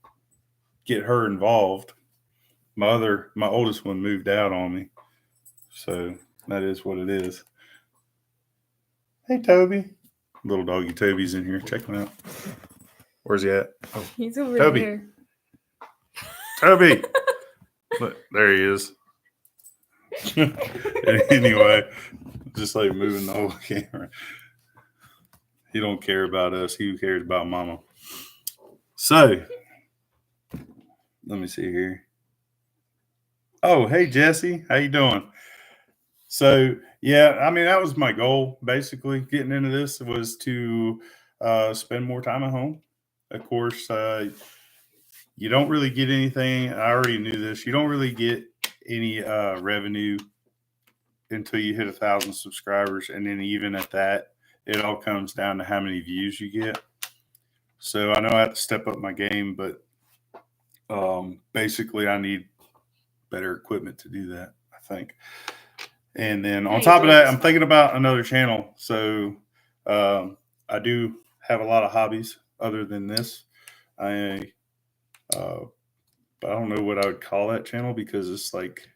get her involved. My oldest one moved out on me. So that is what it is. Hey, Toby. Little doggy Toby's in here. Check him out. Where's he at? Oh, he's over Toby. there. Toby. Look, there he is. Anyway, just like moving the whole camera. He don't care about us. He cares about mama. So, let me see here. Oh, hey, Jesse. How you doing? So, yeah, I mean, that was my goal, basically, getting into this was to spend more time at home. Of course, you don't really get anything. I already knew this. You don't really get any revenue until you hit 1,000 subscribers. And then even at that, it all comes down to how many views you get. So I know I have to step up my game, but basically I need better equipment to do that, I think. And then on top of that, I'm thinking about another channel. So I do have a lot of hobbies other than this. But I don't know what I would call that channel because it's like,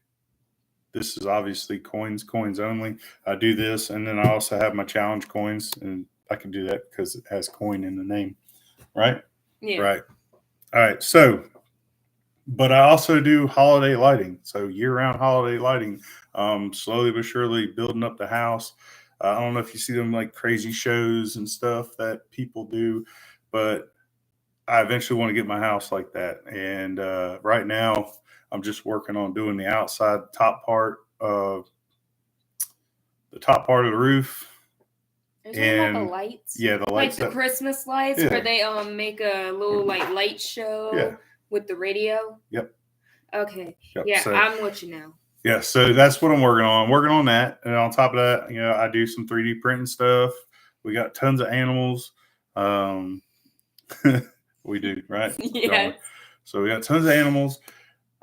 this is obviously coins only. I do this, and then I also have my challenge coins, and I can do that because it has coin in the name, right? Yeah. Right. All right. So, but I also do holiday lighting. So year-round holiday lighting. Slowly but surely building up the house. I don't know if you see them like crazy shows and stuff that people do, but I eventually want to get my house like that. And right now, I'm just working on doing the outside top part of the roof. Are you talking about the lights? Yeah, the lights. Like the Christmas lights where they make a little like light show with the radio? Yep. Okay. Yep. Yeah, so, I'm with you now. Yeah, so that's what I'm working on. I'm working on that. And on top of that, I do some 3D printing stuff. We got tons of animals. We do, right? Yes. So we got tons of animals.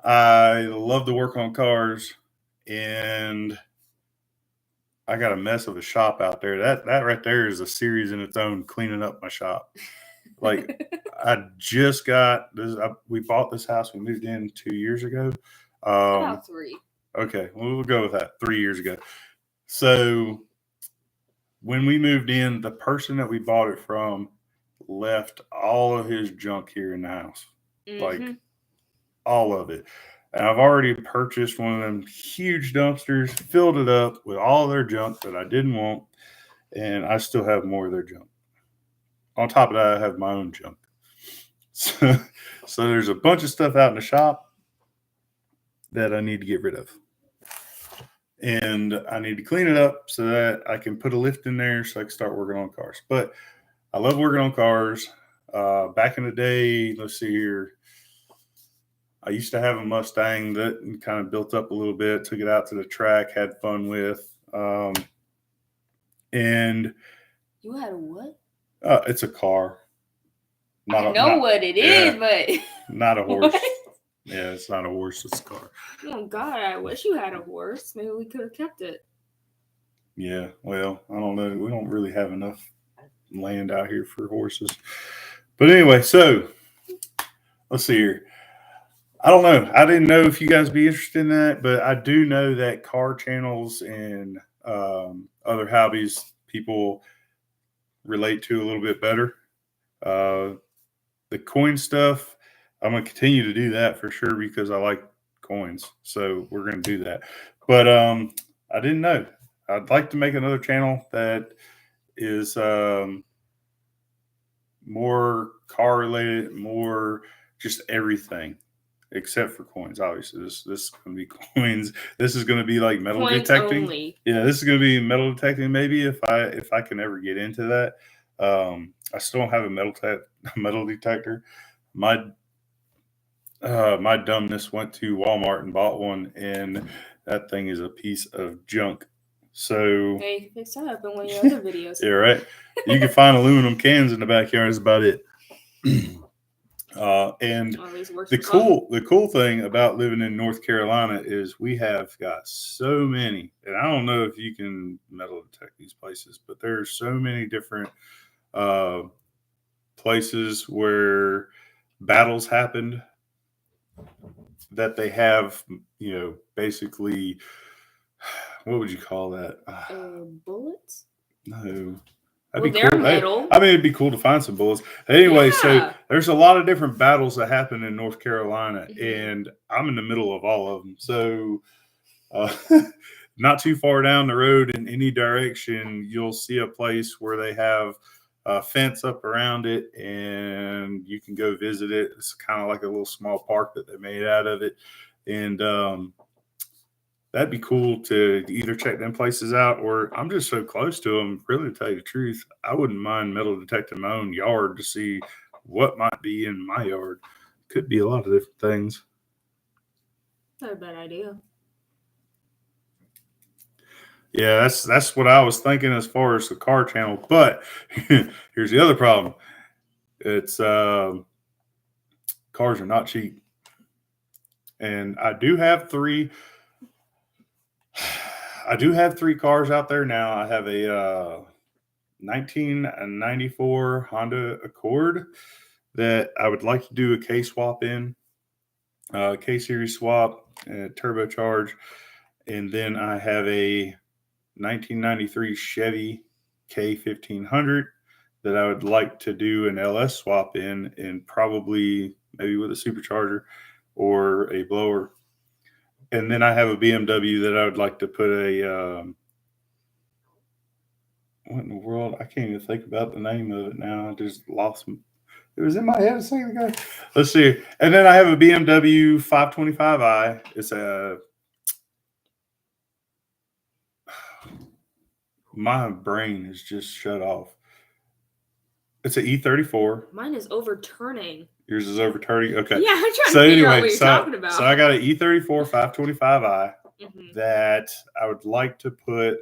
I love to work on cars, and I got a mess of a shop out there. That right there is a series in its own, cleaning up my shop. Like I just got this. We bought this house. We moved in 2 years ago. About 3. Okay, we'll go with that. 3 years ago. So when we moved in, the person that we bought it from left all of his junk here in the house, like all of it. And I've already purchased one of them huge dumpsters, filled it up with all their junk that I didn't want, and I still have more of their junk. On top of that, I have my own junk. So there's a bunch of stuff out in the shop that I need to get rid of. And I need to clean it up so that I can put a lift in there so I can start working on cars. But I love working on cars. Back in the day, let's see here. I used to have a Mustang that kind of built up a little bit, took it out to the track, had fun with. And you had a what? It's a car. I know what it is, but not a horse. What? Yeah, it's not a horse, it's a car. Oh God, I wish you had a horse. Maybe we could have kept it. Yeah, well, I don't know. We don't really have enough land out here for horses. But anyway, so let's see here. I don't know. I didn't know if you guys would be interested in that, but I do know that car channels and other hobbies people relate to a little bit better. The coin stuff, I'm going to continue to do that for sure because I like coins. So we're going to do that. But I didn't know. I'd like to make another channel that is more car related, more just everything except for coins. Obviously, this is going to be coins. This is going to be like metal coins detecting. Only. Yeah, this is going to be metal detecting. Maybe if I can ever get into that. I still don't have a metal detector. My dumbness went to Walmart and bought one, and that thing is a piece of junk. So hey, you can fix that up in one of your other videos. Yeah, right. You can find aluminum cans in the backyard. That's about it. And the cool thing about living in North Carolina is we have got so many, and I don't know if you can metal detect these places, but there's so many different places where battles happened that they have, basically, what would you call that? Bullets? No. That'd be cool. Metal. I mean, it'd be cool to find some bullets. Anyway, So there's a lot of different battles that happen in North Carolina, and I'm in the middle of all of them. So not too far down the road in any direction, you'll see a place where they have a fence up around it, and you can go visit it. It's kind of like a little small park that they made out of it. And that'd be cool to either check them places out, or I'm just so close to them. Really, to tell you the truth, I wouldn't mind metal detecting my own yard to see what might be in my yard. Could be a lot of different things. Not a bad idea. Yeah, that's what I was thinking as far as the car channel. But here's the other problem. It's cars are not cheap. And I do have three cars out there now. I have a 1994 Honda Accord that I would like to do a K swap in, K series swap, turbocharge. And then I have a 1993 Chevy K1500 that I would like to do an LS swap in, and probably maybe with a supercharger or a blower. And then I have a BMW that I would like to put a, what in the world? I can't even think about the name of it now. I just lost it was in my head a second ago. Let's see. And then I have a BMW 525i. It's my brain is just shut off. It's an E34. Mine is overturning. Yours is overturning? Okay. Yeah, I'm trying to figure out what you're talking about. So I got an E34 525i that I would like to put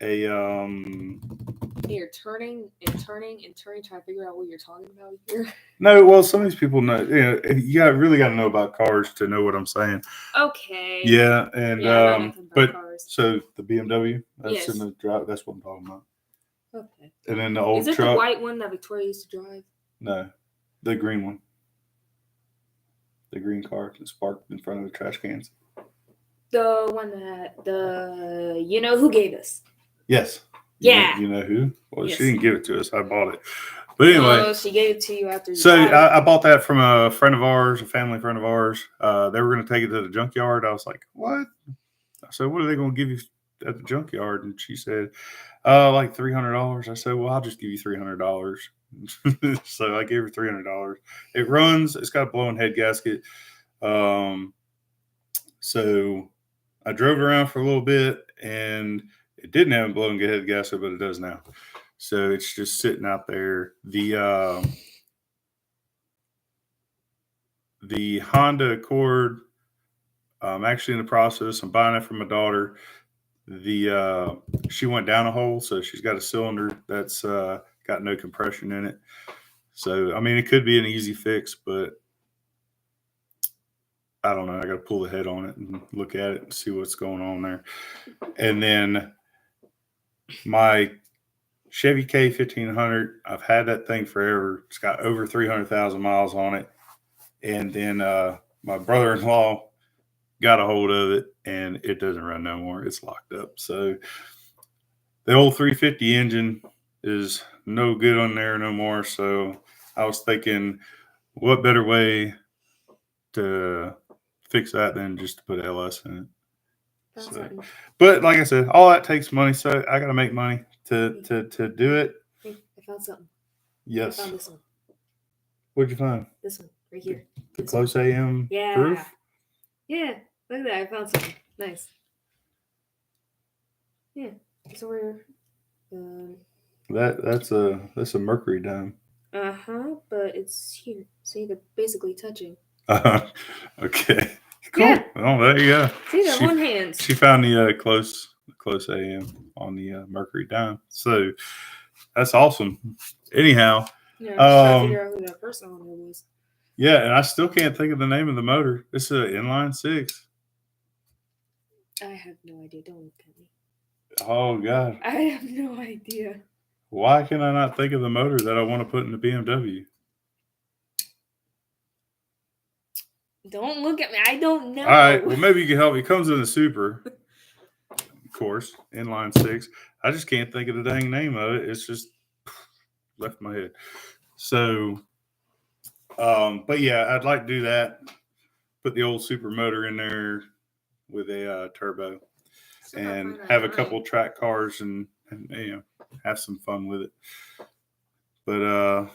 a You're turning and turning and turning, trying to figure out what you're talking about here. No, well, some of these people know. You really got to know about cars to know what I'm saying. Okay. Yeah, and but cars. So the BMW that's in the drive. That's what I'm talking about. Okay. And then the old truck. Is it the white one that Victoria used to drive? No, the green one. The green car that's parked in front of the trash cans. The one that you know who gave us. Yes. Yeah. You know who? Well, yes. She didn't give it to us. I bought it. But anyway. She gave it to you after you So I bought that from a friend of ours, a family friend of ours. They were going to take it to the junkyard. I was like, what? I said, what are they going to give you at the junkyard? And she said, like $300. I said, well, I'll just give you $300. So I gave her $300. It runs. It's got a blown head gasket. So I drove it around for a little bit, and it didn't have a blown head gasket, but it does now. So it's just sitting out there. The Honda Accord, I'm actually in the process. I'm buying it from my daughter. She went down a hole, so she's got a cylinder that's got no compression in it. So, I mean, it could be an easy fix, but I don't know. I got to pull the head on it and look at it and see what's going on there. And then my Chevy K1500, I've had that thing forever. It's got over 300,000 miles on it. And then my brother-in-law got a hold of it, and it doesn't run no more. It's locked up. So the old 350 engine is no good on there no more. So I was thinking, what better way to fix that than just to put LS in it? So, but like I said, all that takes money. So I got to make money to do it. Hey, I found something. Yes. I found this one. What'd you find? This one right here. The close AM proof? Yeah. Look at that. I found something. Nice. Yeah. So we're that's a mercury dome. But it's here. See, they're basically touching. Okay. Cool. Yeah. Oh, there you go. See, they're one hand. She found the close AM on the mercury dome. So that's awesome. Anyhow. Yeah, I'm just trying to figure out who that person on there was. Yeah, and I still can't think of the name of the motor. It's an inline 6. I have no idea. Don't look at me. Oh, God. I have no idea. Why can I not think of the motor that I want to put in the BMW? Don't look at me. I don't know. All right. Well, maybe you can help me. It comes in the Super, of course, inline 6. I just can't think of the dang name of it. It's just left my head. So, but yeah, I'd like to do that. Put the old Super motor in there with a turbo, and have a couple track cars and have some fun with it. But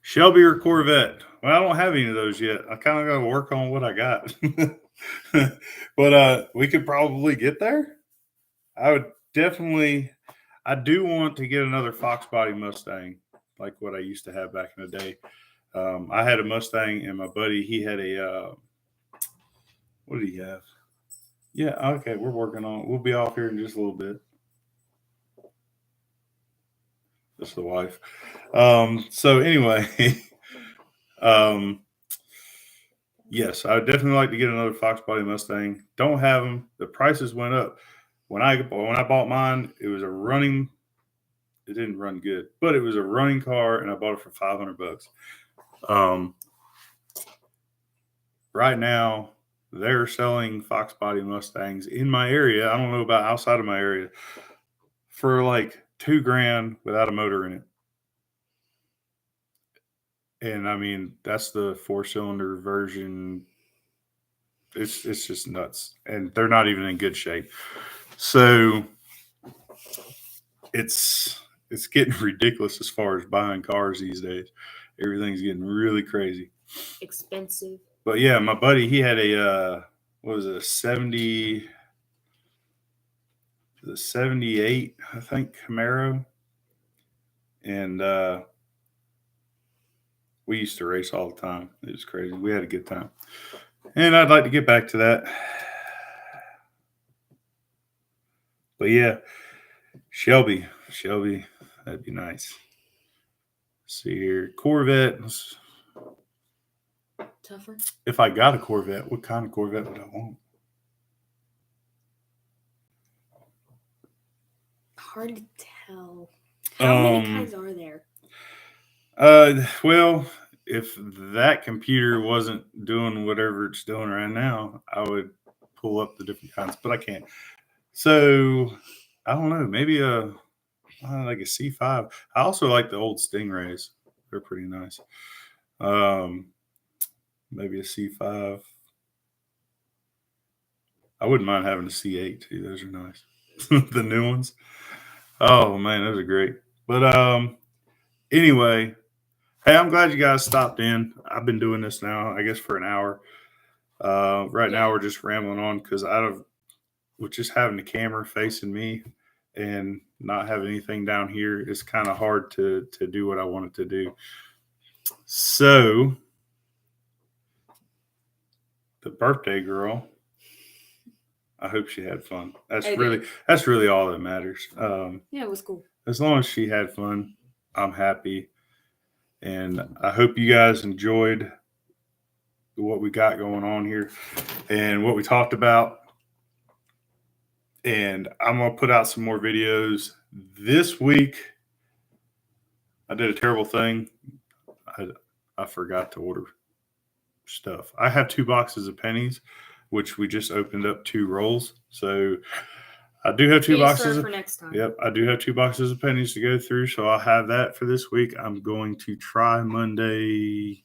Shelby or Corvette. Well, I don't have any of those yet. I kind of got to work on what I got. But we could probably get there. I do want to get another Fox body Mustang like what I used to have back in the day. I had a Mustang, and my buddy, he had a what did he have? Yeah, okay, we're working on it. We'll be off here in just a little bit. That's the wife. So anyway, yes, I would definitely like to get another Fox body Mustang. Don't have them. The prices went up. When I bought mine, it was it didn't run good, but it was a running car, and I bought it for $500. Right now, they're selling Fox body Mustangs in my area. I don't know about outside of my area for like $2,000 without a motor in it. And I mean, that's the 4-cylinder version. It's just nuts. And they're not even in good shape. So it's getting ridiculous as far as buying cars these days. Everything's getting really crazy. Expensive. But yeah, my buddy, he had a what was it, a 78, I think, Camaro. And we used to race all the time. It was crazy. We had a good time. And I'd like to get back to that. But yeah, Shelby, that'd be nice. See here, Corvette. Tougher. If I got a Corvette, what kind of Corvette would I want? Hard to tell. How many kinds are there? Well, if that computer wasn't doing whatever it's doing right now, I would pull up the different kinds, but I can't. So I don't know. Maybe like a C5. I also like the old Stingrays. They're pretty nice. Maybe a C5. I wouldn't mind having a C8 too. Those are nice. The new ones. Oh man, those are great. But anyway, hey, I'm glad you guys stopped in. I've been doing this now, I guess, for an hour. Right now we're just rambling on because with just having the camera facing me and not having anything down here, it's kind of hard to do what I wanted to do. So the birthday girl, I hope she had fun. That's really all that matters. Yeah, it was cool. As long as she had fun, I'm happy. And I hope you guys enjoyed what we got going on here and what we talked about. And I'm going to put out some more videos this week. I did a terrible thing. I forgot to order stuff. I have 2 boxes of pennies, which we just opened up 2 rolls. So I do have 2 boxes for next time. Yep, I do have 2 boxes of pennies to go through, so I'll have that for this week. I'm going to try Monday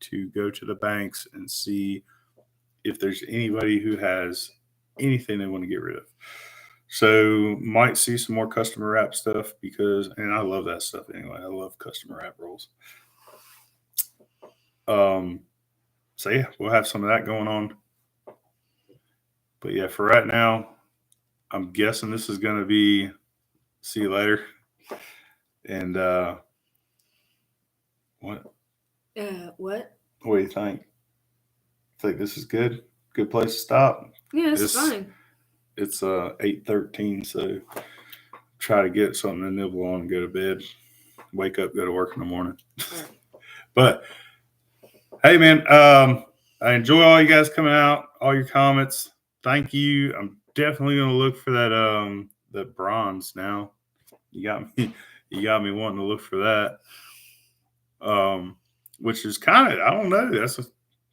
to go to the banks and see if there's anybody who has anything they want to get rid of. So might see some more customer wrap stuff and I love that stuff anyway. I love customer wrap rolls. So yeah, we'll have some of that going on. But yeah, for right now, I'm guessing this is going to be see you later. And what? What? What do you think? Think this is good? Good place to stop? Yeah, it's fine. It's 8:13, so try to get something to nibble on and go to bed. Wake up, go to work in the morning. Right. But hey, man, I enjoy all you guys coming out, all your comments. Thank you. I'm definitely gonna look for that bronze now. You got me wanting to look for that. Which is kind of, I don't know.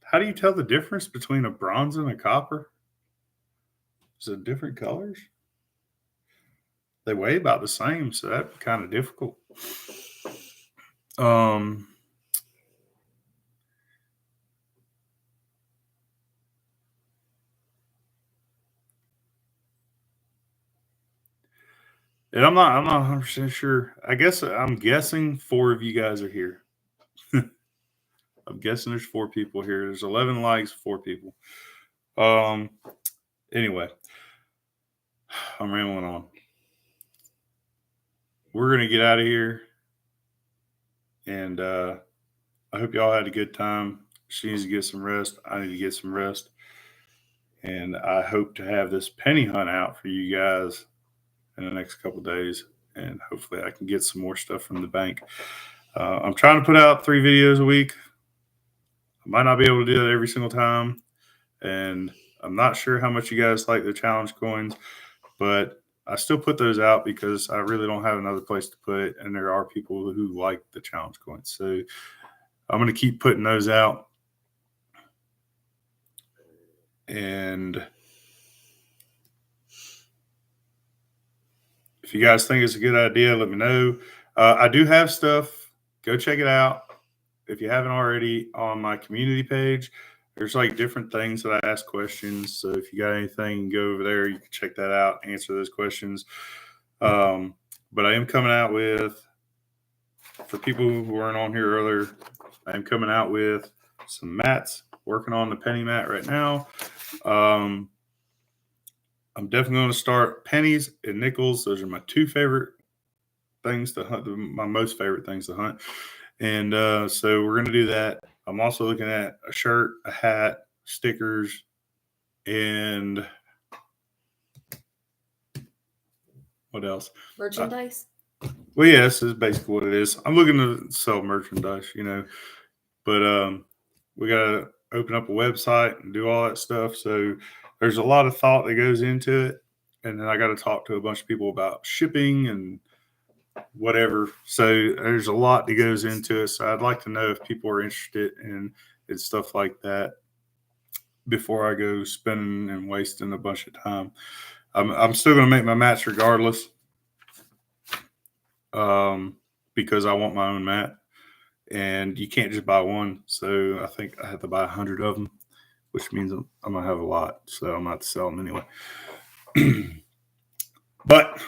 How do you tell the difference between a bronze and a copper? Is it different colors? They weigh about the same, so that'd be kind of difficult. And I'm not 100% sure. I'm guessing 4 of you guys are here. I'm guessing there's 4 people here. There's 11 likes, 4 people. Anyway, I'm rambling on. We're going to get out of here. And I hope y'all had a good time. She needs to get some rest. I need to get some rest. And I hope to have this penny hunt out for you guys in the next couple of days. And hopefully I can get some more stuff from the bank. I'm trying to put out 3 videos a week. I might not be able to do that every single time. And I'm not sure how much you guys like the challenge coins, but I still put those out because I really don't have another place to put it. And there are people who like the challenge coins. So I'm going to keep putting those out. And If you guys think it's a good idea, let me know. I do have stuff. Go check it out. If you haven't already, on my community page, there's like different things that I ask questions. So if you got anything, go over there. You can check that out, answer those questions. But I am coming out with, for people who weren't on here earlier, I am coming out with some mats. Working on the penny mat right now. I'm definitely going to start pennies and nickels. Those are my two favorite things to hunt, my most favorite things to hunt. And so we're going to do that. I'm also looking at a shirt, a hat, stickers, and what else? Merchandise. Well, yeah, this is basically what it is. I'm looking to sell merchandise, but we got to open up a website and do all that stuff. So there's a lot of thought that goes into it. And then I got to talk to a bunch of people about shipping and whatever. So there's a lot that goes into it. So I'd like to know if people are interested in stuff like that before I go spending and wasting a bunch of time. I'm still going to make my mats regardless, because I want my own mat, and you can't just buy one. So I think I have to buy 100 of them, which means I'm going to have a lot. So I'm not to sell them anyway. But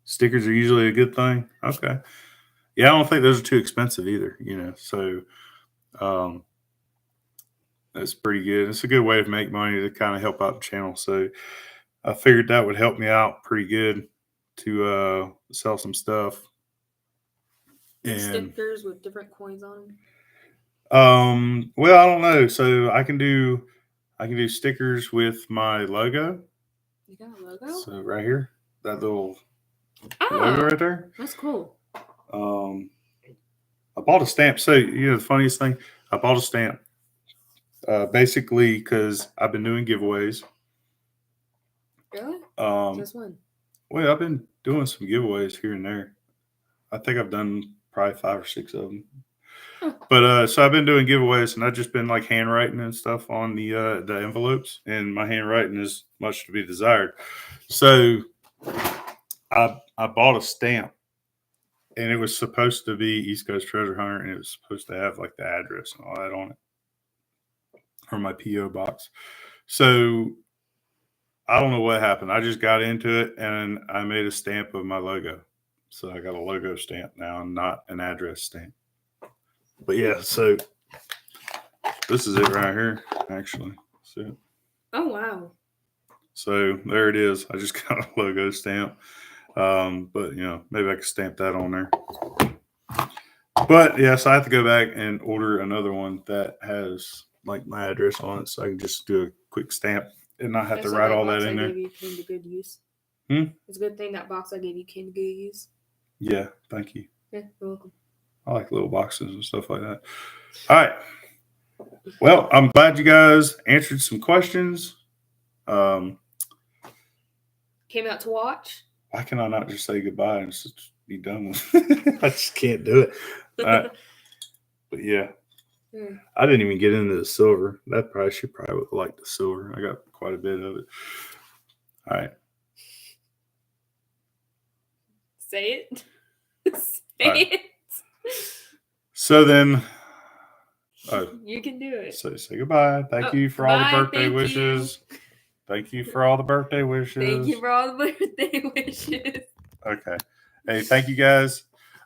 stickers are usually a good thing. Okay. Yeah, I don't think those are too expensive either, So that's pretty good. It's a good way to make money to kind of help out the channel. So I figured that would help me out pretty good to sell some stuff. And stickers with different coins on them. Well, I don't know. So I can do stickers with my logo. You got a logo? So right here, that little logo right there. That's cool. I bought a stamp. So the funniest thing, I bought a stamp. Basically, because I've been doing giveaways. Really? Just one. Well, I've been doing some giveaways here and there. I think I've done probably 5 or 6 of them. Huh. But so I've been doing giveaways, and I've just been like handwriting and stuff on the envelopes, and my handwriting is much to be desired. So I bought a stamp, and it was supposed to be East Coast Treasure Hunter, and it was supposed to have like the address and all that on it, or my P.O.Box. So I don't know what happened. I just got into it, and I made a stamp of my logo. So I got a logo stamp now, not an address stamp. But yeah, so this is it right here, actually. So, oh, wow. So there it is. I just got a logo stamp. But, maybe I could stamp that on there. But, yeah, so I have to go back and order another one that has, like, my address on it, so I can just do a quick stamp and not have to write all that in there. Gave you came to good use. It's a good thing that box I gave you came to good use. Yeah, thank you. Yeah, you're welcome. I like little boxes and stuff like that. All right. Well, I'm glad you guys answered some questions. Came out to watch. Why can I not just say goodbye and just be done with it? I just can't do it. But yeah. I didn't even get into the silver. That probably should probably like the silver. I got quite a bit of it. All right. Say it. Say it. So then, you can do it. So say goodbye. Thank you for all the birthday wishes. Thank you for all the birthday wishes. Thank you for all the birthday wishes. Okay. Hey, thank you guys.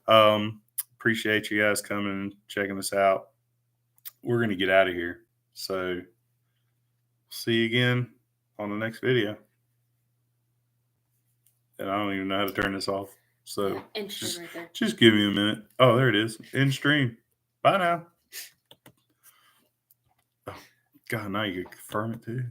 Appreciate you guys coming and checking this out. We're going to get out of here. So see you again on the next video. And I don't even know how to turn this off. So just give me a minute. Oh, there it is. End stream. Bye now. Oh, God, now you can confirm it too.